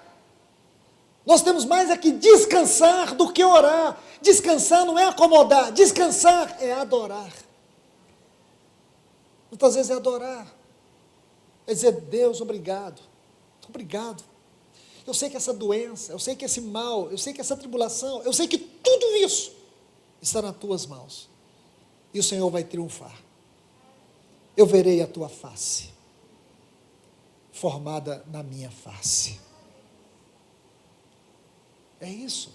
Nós temos mais é que descansar do que orar. Descansar não é acomodar, descansar é adorar. Muitas vezes é adorar. É dizer, Deus, obrigado. Obrigado. Eu sei que essa doença, eu sei que esse mal, eu sei que essa tribulação, eu sei que tudo isso está nas tuas mãos. E o Senhor vai triunfar. Eu verei a tua face, formada na minha face. É isso.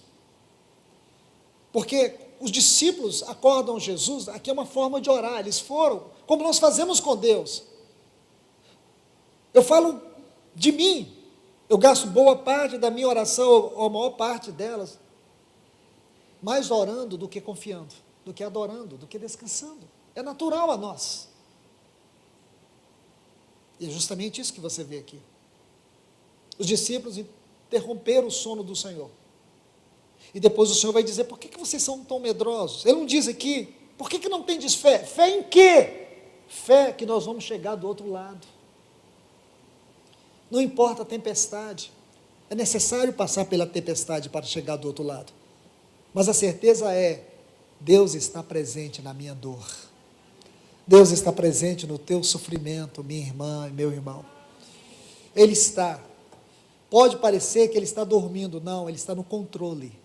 Porque os discípulos acordam Jesus, aqui é uma forma de orar, eles foram, como nós fazemos com Deus. Eu falo de mim, eu gasto boa parte da minha oração, ou a maior parte delas, mais orando do que confiando, do que adorando, do que descansando. É natural a nós. E é justamente isso que você vê aqui. Os discípulos interromperam o sono do Senhor. E depois o Senhor vai dizer, por que vocês são tão medrosos? Ele não diz aqui, por que não tendes fé? Fé em quê? Fé que nós vamos chegar do outro lado. Não importa a tempestade, é necessário passar pela tempestade para chegar do outro lado. Mas a certeza é, Deus está presente na minha dor. Deus está presente no teu sofrimento, minha irmã e meu irmão. Ele está. Pode parecer que ele está dormindo, não, ele está no controle.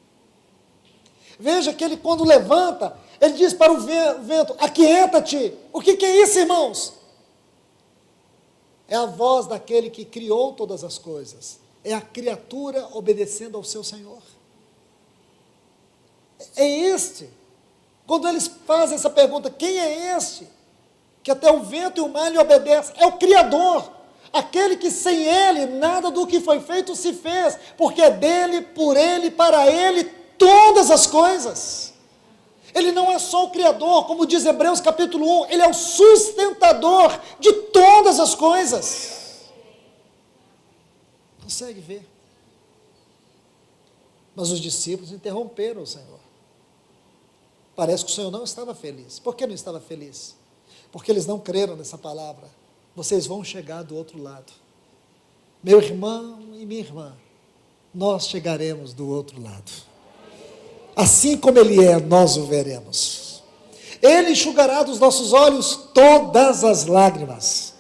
Veja que ele quando levanta, ele diz para o vento, aquieta-te. O que é isso, irmãos? É a voz daquele que criou todas as coisas. É a criatura obedecendo ao seu Senhor. É este. Quando eles fazem essa pergunta, quem é este? Que até o vento e o mar lhe obedecem. É o Criador. Aquele que sem ele, nada do que foi feito se fez. Porque é dele, por ele, para ele, todas as coisas. Ele não é só o Criador, como diz Hebreus capítulo 1, ele é o sustentador de todas as coisas. Consegue ver? Mas os discípulos interromperam o Senhor. Parece que o Senhor não estava feliz. Por que não estava feliz? Porque eles não creram nessa palavra. Vocês vão chegar do outro lado. Meu irmão e minha irmã, nós chegaremos do outro lado. Assim como Ele é, nós o veremos. Ele enxugará dos nossos olhos todas as lágrimas.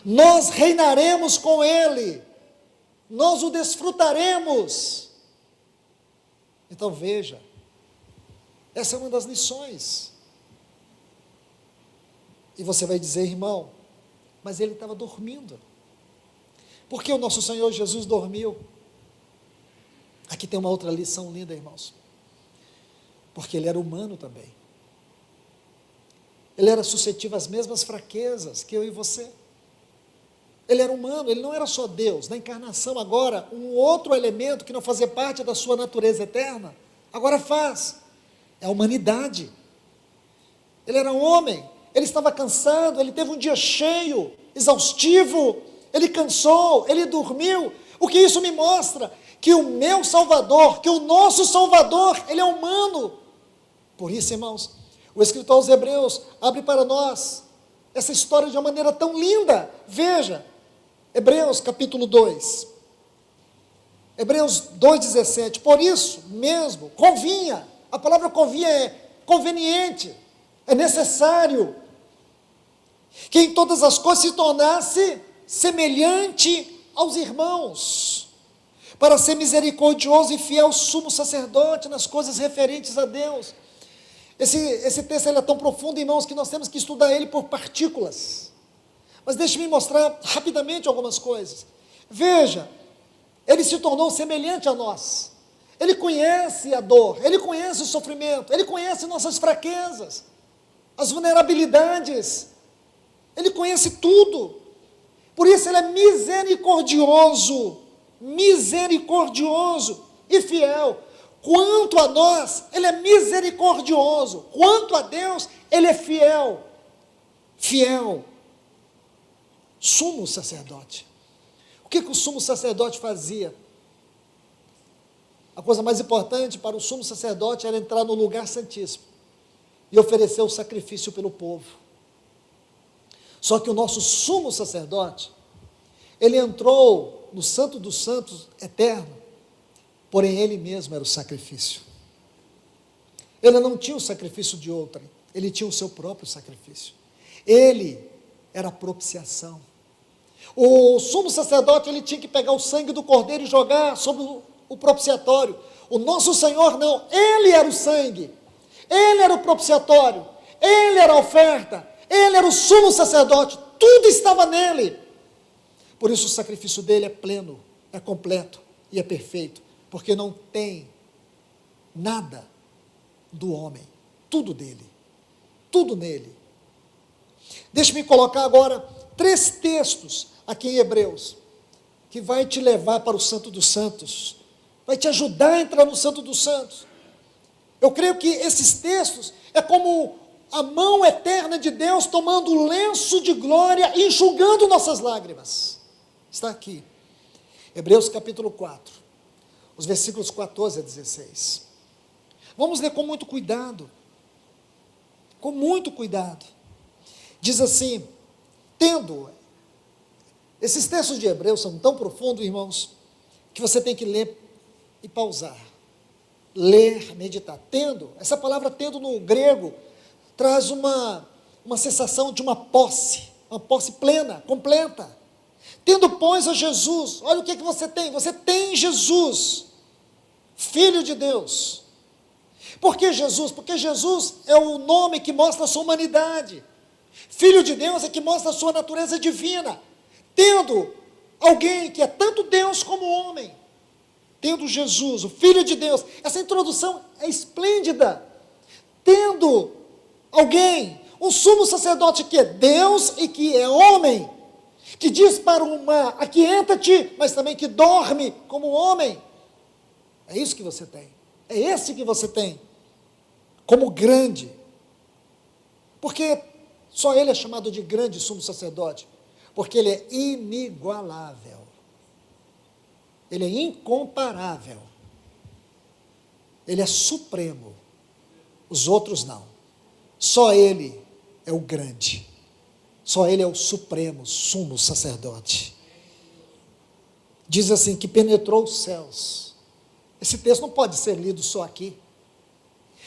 Nós reinaremos com Ele. Nós o desfrutaremos. Então veja, essa é uma das lições. E você vai dizer, irmão, mas ele estava dormindo. Por que o nosso Senhor Jesus dormiu? Aqui tem uma outra lição linda, irmãos. Porque ele era humano também. Ele era suscetível às mesmas fraquezas que eu e você. Ele era humano, ele não era só Deus. Na encarnação agora, um outro elemento que não fazia parte da sua natureza eterna, agora faz. É a humanidade. Ele era um homem, ele estava cansado, ele teve um dia cheio, exaustivo, ele cansou, ele dormiu. O que isso me mostra? Que o meu Salvador, que o nosso Salvador, ele é humano. Por isso, irmãos, o escritor aos Hebreus abre para nós essa história de uma maneira tão linda. Veja, Hebreus capítulo 2. Hebreus 2,17. Por isso mesmo, convinha, a palavra convinha é conveniente, é necessário, que em todas as coisas se tornasse semelhante aos irmãos, para ser misericordioso e fiel sumo sacerdote nas coisas referentes a Deus. Esse texto ele é tão profundo, irmãos, que nós temos que estudar ele por partículas. Mas deixe-me mostrar rapidamente algumas coisas. Veja, ele se tornou semelhante a nós. Ele conhece a dor, ele conhece o sofrimento, ele conhece nossas fraquezas, as vulnerabilidades, ele conhece tudo. Por isso ele é misericordioso e fiel. Quanto a nós, ele é misericordioso. Quanto a Deus, ele é fiel. Fiel. Sumo sacerdote. O que o sumo sacerdote fazia? A coisa mais importante para o sumo sacerdote era entrar no lugar santíssimo. e ofereceu o sacrifício pelo povo. Só que o nosso sumo sacerdote, ele entrou no Santo dos Santos eterno, porém ele mesmo era o sacrifício. Ele não tinha o sacrifício de outrem, ele tinha o seu próprio sacrifício. Ele era a propiciação. O sumo sacerdote, ele tinha que pegar o sangue do cordeiro e jogar sobre o propiciatório. O nosso Senhor não, ele era o sangue, ele era o propiciatório, ele era a oferta, ele era o sumo sacerdote, tudo estava nele. Por isso o sacrifício dele é pleno, é completo e é perfeito, porque não tem nada do homem, tudo dele, tudo nele. Deixe-me colocar agora 3 textos aqui em Hebreus, que vai te levar para o Santo dos Santos, vai te ajudar a entrar no Santo dos Santos. Eu creio que esses textos é como a mão eterna de Deus tomando o lenço de glória e enxugando nossas lágrimas. Está aqui, Hebreus capítulo 4, os versículos 14 a 16. Vamos ler com muito cuidado, com muito cuidado. Diz assim, esses textos de Hebreus são tão profundos, irmãos, que você tem que ler e pausar, ler, meditar. Essa palavra tendo no grego, traz uma sensação de uma posse plena, completa. Tendo, pois, a Jesus, olha o que você tem Jesus, Filho de Deus. Por que Jesus? Porque Jesus é o nome que mostra a sua humanidade. Filho de Deus é que mostra a sua natureza divina. Tendo alguém que é tanto Deus como homem, tendo Jesus, o Filho de Deus, essa introdução é esplêndida. Tendo alguém, um sumo sacerdote que é Deus e que é homem, que diz para o mar, aquieta-te, mas também que dorme como homem. É isso que você tem, é esse que você tem, como grande, porque só ele é chamado de grande sumo sacerdote, porque ele é inigualável, ele é incomparável, ele é supremo, os outros não, só ele é o grande, só ele é o supremo, sumo sacerdote. Diz assim, que penetrou os céus. Esse texto não pode ser lido só aqui.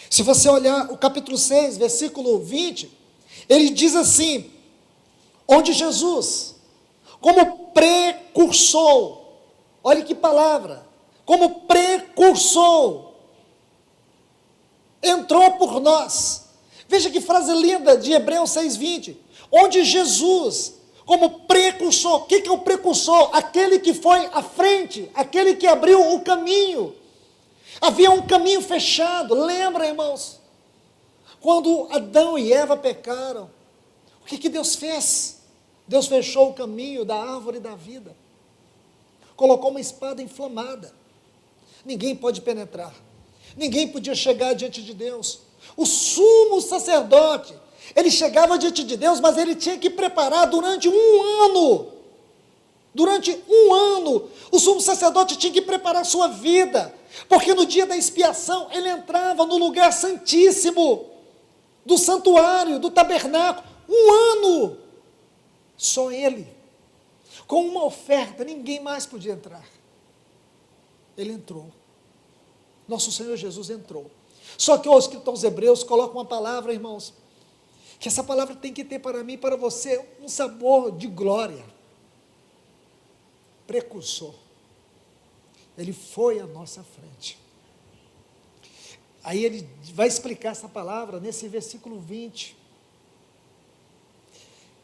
Se você olhar o capítulo 6, versículo 20, ele diz assim, onde Jesus, como precursor, olha que palavra, como precursor, entrou por nós. Veja que frase linda de Hebreus 6:20, onde Jesus, como precursor, o que é o precursor? Aquele que foi à frente, aquele que abriu o caminho. Havia um caminho fechado, lembra, irmãos? Quando Adão e Eva pecaram, o que Deus fez? Deus fechou o caminho da árvore da vida, colocou uma espada inflamada, ninguém pode penetrar, ninguém podia chegar diante de Deus. O sumo sacerdote, ele chegava diante de Deus, mas ele tinha que preparar durante um ano, o sumo sacerdote tinha que preparar a sua vida, porque no dia da expiação, ele entrava no lugar santíssimo, do santuário, do tabernáculo, um ano, só ele, com uma oferta, ninguém mais podia entrar. Ele entrou, nosso Senhor Jesus entrou. Só que o escritor aos Hebreus coloca uma palavra, irmãos, que essa palavra tem que ter para mim e para você um sabor de glória. Precursor. Ele foi à nossa frente. Aí ele vai explicar essa palavra nesse versículo 20.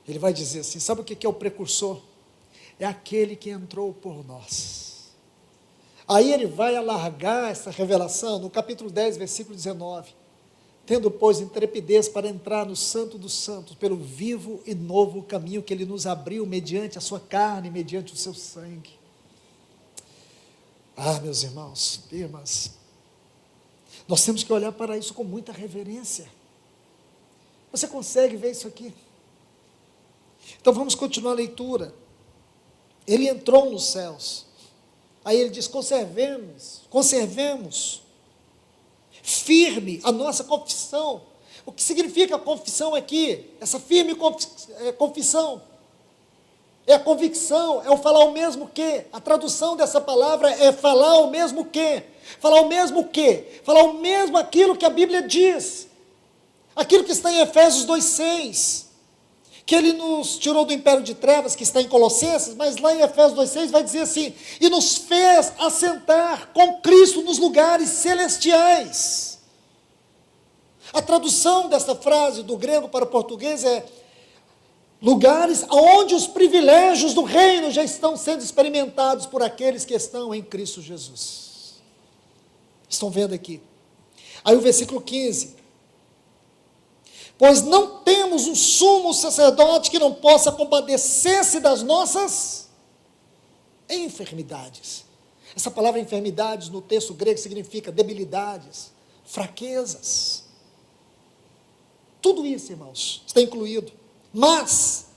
Ele vai dizer assim, sabe o que é o precursor? É aquele que entrou por nós. Aí ele vai alargar essa revelação no capítulo 10, versículo 19. Tendo, pois, intrepidez para entrar no Santo dos Santos, pelo vivo e novo caminho que ele nos abriu, mediante a sua carne, mediante o seu sangue. Ah, meus irmãos e irmãs, nós temos que olhar para isso com muita reverência. Você consegue ver isso aqui? Então vamos continuar a leitura. Ele entrou nos céus. Aí ele diz, conservemos firme a nossa confissão, O que significa confissão aqui? Essa firme confissão. É a convicção, é o falar o mesmo que. A tradução dessa palavra é falar o mesmo que. Falar o mesmo que. Falar o mesmo aquilo que a Bíblia diz. Aquilo que está em Efésios 2,6. Que ele nos tirou do império de trevas, que está em Colossenses, mas lá em Efésios 2,6 vai dizer assim: e nos fez assentar com Cristo nos lugares celestiais. A tradução dessa frase do grego para o português é: lugares onde os privilégios do reino já estão sendo experimentados por aqueles que estão em Cristo Jesus. Estão vendo aqui? Aí o versículo 15. Pois não temos um sumo sacerdote que não possa compadecer-se das nossas enfermidades. Essa palavra enfermidades no texto grego significa debilidades, fraquezas. Tudo isso, irmãos, está incluído. Mas,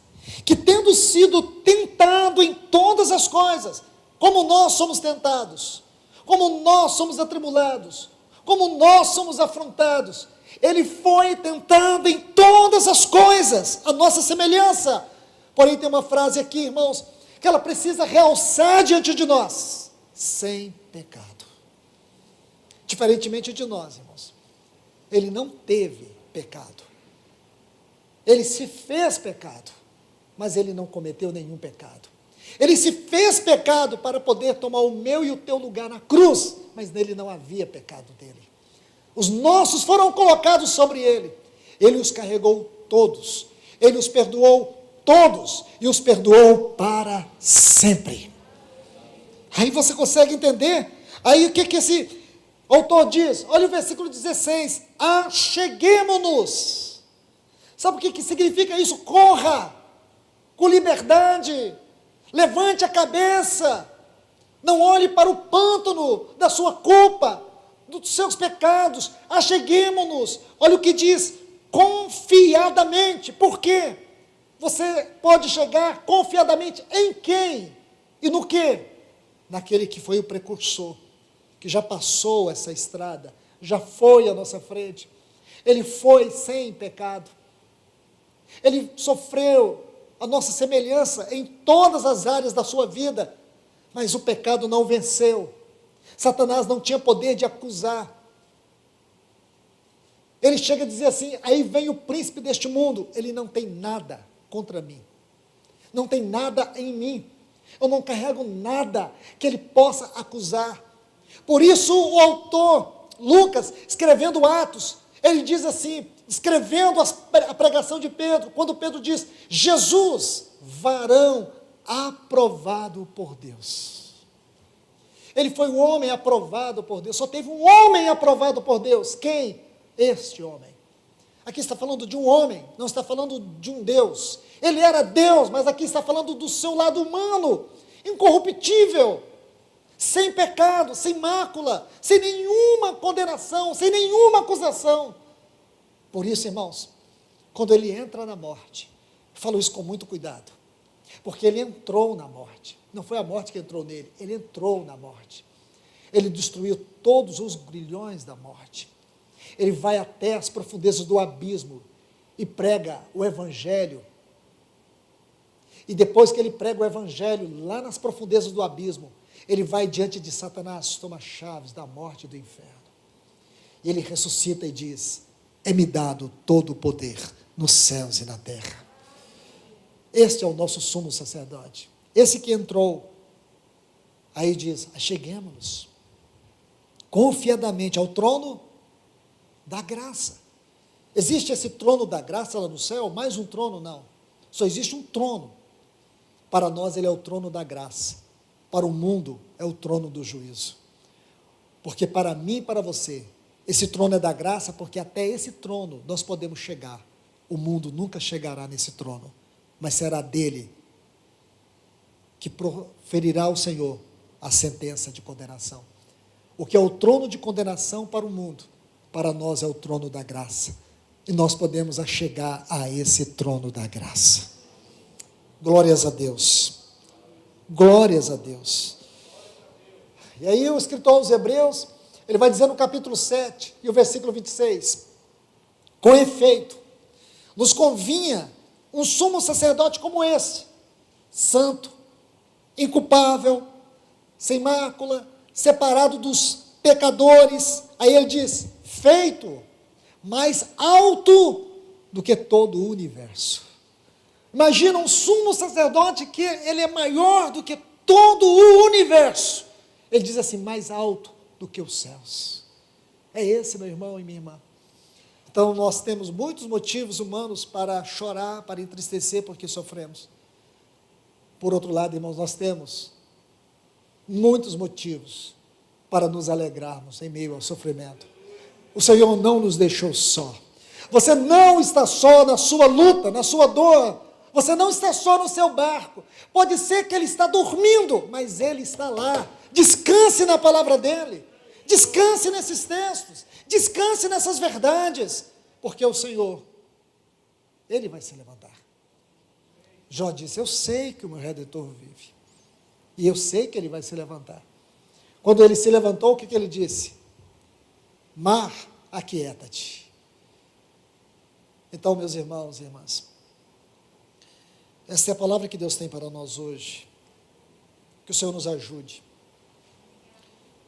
que tendo sido tentado em todas as coisas, como nós somos tentados, como nós somos atribulados, como nós somos afrontados, ele foi tentado em todas as coisas, a nossa semelhança. Porém, tem uma frase aqui, irmãos, que ela precisa realçar diante de nós: sem pecado. Diferentemente de nós, irmãos, ele não teve pecado. Ele se fez pecado, mas ele não cometeu nenhum pecado. Ele se fez pecado para poder tomar o meu e o teu lugar na cruz, mas nele não havia pecado dele. Os nossos foram colocados sobre ele. Ele os carregou todos. Ele os perdoou todos e os perdoou para sempre. Aí você consegue entender? Aí o que esse autor diz? Olha o versículo 16: acheguemo-nos. Sabe o que significa isso? Corra com liberdade, levante a cabeça, não olhe para o pântano da sua culpa, dos seus pecados, acheguemo-nos. Olha o que diz: confiadamente. Por quê? Você pode chegar confiadamente em quem? E no quê? Naquele que foi o precursor, que já passou essa estrada, já foi à nossa frente. Ele foi sem pecado. Ele sofreu a nossa semelhança em todas as áreas da sua vida, mas o pecado não venceu. Satanás não tinha poder de acusar. Ele chega a dizer assim: aí vem o príncipe deste mundo, ele não tem nada contra mim, não tem nada em mim, eu não carrego nada que ele possa acusar. Por isso o autor Lucas, escrevendo Atos, ele diz assim, escrevendo a pregação de Pedro, quando Pedro diz: Jesus, varão aprovado por Deus. Ele foi um homem aprovado por Deus. Só teve um homem aprovado por Deus. Quem? Este homem. Aqui está falando de um homem, não está falando de um Deus. Ele era Deus, mas aqui está falando do seu lado humano, incorruptível, sem pecado, sem mácula, sem nenhuma condenação, sem nenhuma acusação. Por isso, irmãos, quando ele entra na morte, eu falo isso com muito cuidado, porque ele entrou na morte. Não foi a morte que entrou nele, ele entrou na morte. Ele destruiu todos os grilhões da morte. Ele vai até as profundezas do abismo e prega o evangelho. E depois que ele prega o evangelho lá nas profundezas do abismo, ele vai diante de Satanás, toma chaves da morte e do inferno. E ele ressuscita e diz: é-me dado todo o poder nos céus e na terra. Este é o nosso sumo sacerdote. Esse que entrou, aí diz: acheguemo-nos confiadamente ao trono da graça. Existe esse trono da graça lá no céu? Mais um trono? Não. Só existe um trono. Para nós ele é o trono da graça. Para o mundo é o trono do juízo. Porque para mim e para você, esse trono é da graça, porque até esse trono nós podemos chegar. O mundo nunca chegará nesse trono, mas será dele que proferirá o Senhor a sentença de condenação. O que é o trono de condenação para o mundo, para nós é o trono da graça. E nós podemos chegar a esse trono da graça. Glórias a Deus. Glórias a Deus. E aí o escritor aos Hebreus, ele vai dizer no capítulo 7 e o versículo 26: Com efeito, nos convinha um sumo sacerdote como esse, santo, inculpável, sem mácula, separado dos pecadores. Aí ele diz, feito mais alto do que todo o universo. Imagina um sumo sacerdote que ele é maior do que todo o universo. Ele diz assim, mais alto do que os céus. É esse, meu irmão e minha irmã. Então nós temos muitos motivos humanos para chorar, para entristecer porque sofremos. Por outro lado, irmãos, nós temos muitos motivos para nos alegrarmos em meio ao sofrimento. O Senhor não nos deixou só. Você não está só na sua luta, na sua dor. Você não está só no seu barco. Pode ser que ele está dormindo, mas ele está lá. Descanse na palavra dele. Descanse nesses textos. Descanse nessas verdades. Porque o Senhor, ele vai se levantar. Jó disse, eu sei que o meu Redentor vive. E eu sei que ele vai se levantar. Quando ele se levantou, o que ele disse? Mar, aquieta-te. Então, meus irmãos e irmãs, essa é a palavra que Deus tem para nós hoje. Que o Senhor nos ajude.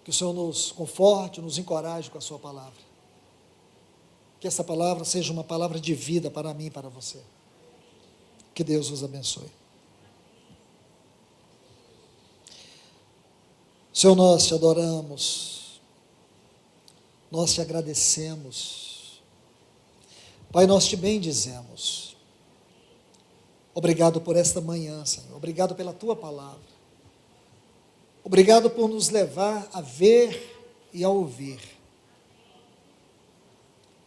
Que o Senhor nos conforte, nos encoraje com a sua palavra. Que essa palavra seja uma palavra de vida para mim e para você. Que Deus os abençoe. Senhor, nós te adoramos. Nós te agradecemos. Pai, nós te bendizemos. Obrigado por esta manhã, Senhor. Obrigado pela tua palavra. Obrigado por nos levar a ver e a ouvir.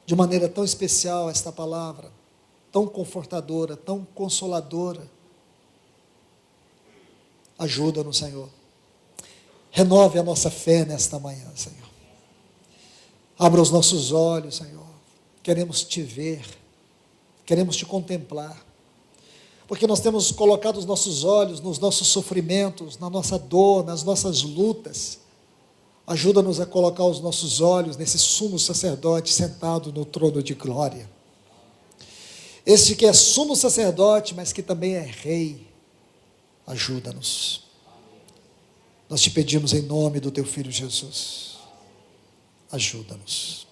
De maneira tão especial esta palavra, tão confortadora, tão consoladora. Ajuda-nos, Senhor. Renove a nossa fé nesta manhã, Senhor. Abra os nossos olhos, Senhor. Queremos te ver, queremos te contemplar. Porque nós temos colocado os nossos olhos nos nossos sofrimentos, na nossa dor, nas nossas lutas. Ajuda-nos a colocar os nossos olhos nesse sumo sacerdote sentado no trono de glória. Este que é sumo sacerdote, mas que também é rei. Ajuda-nos. Nós te pedimos em nome do teu Filho Jesus. Ajuda-nos.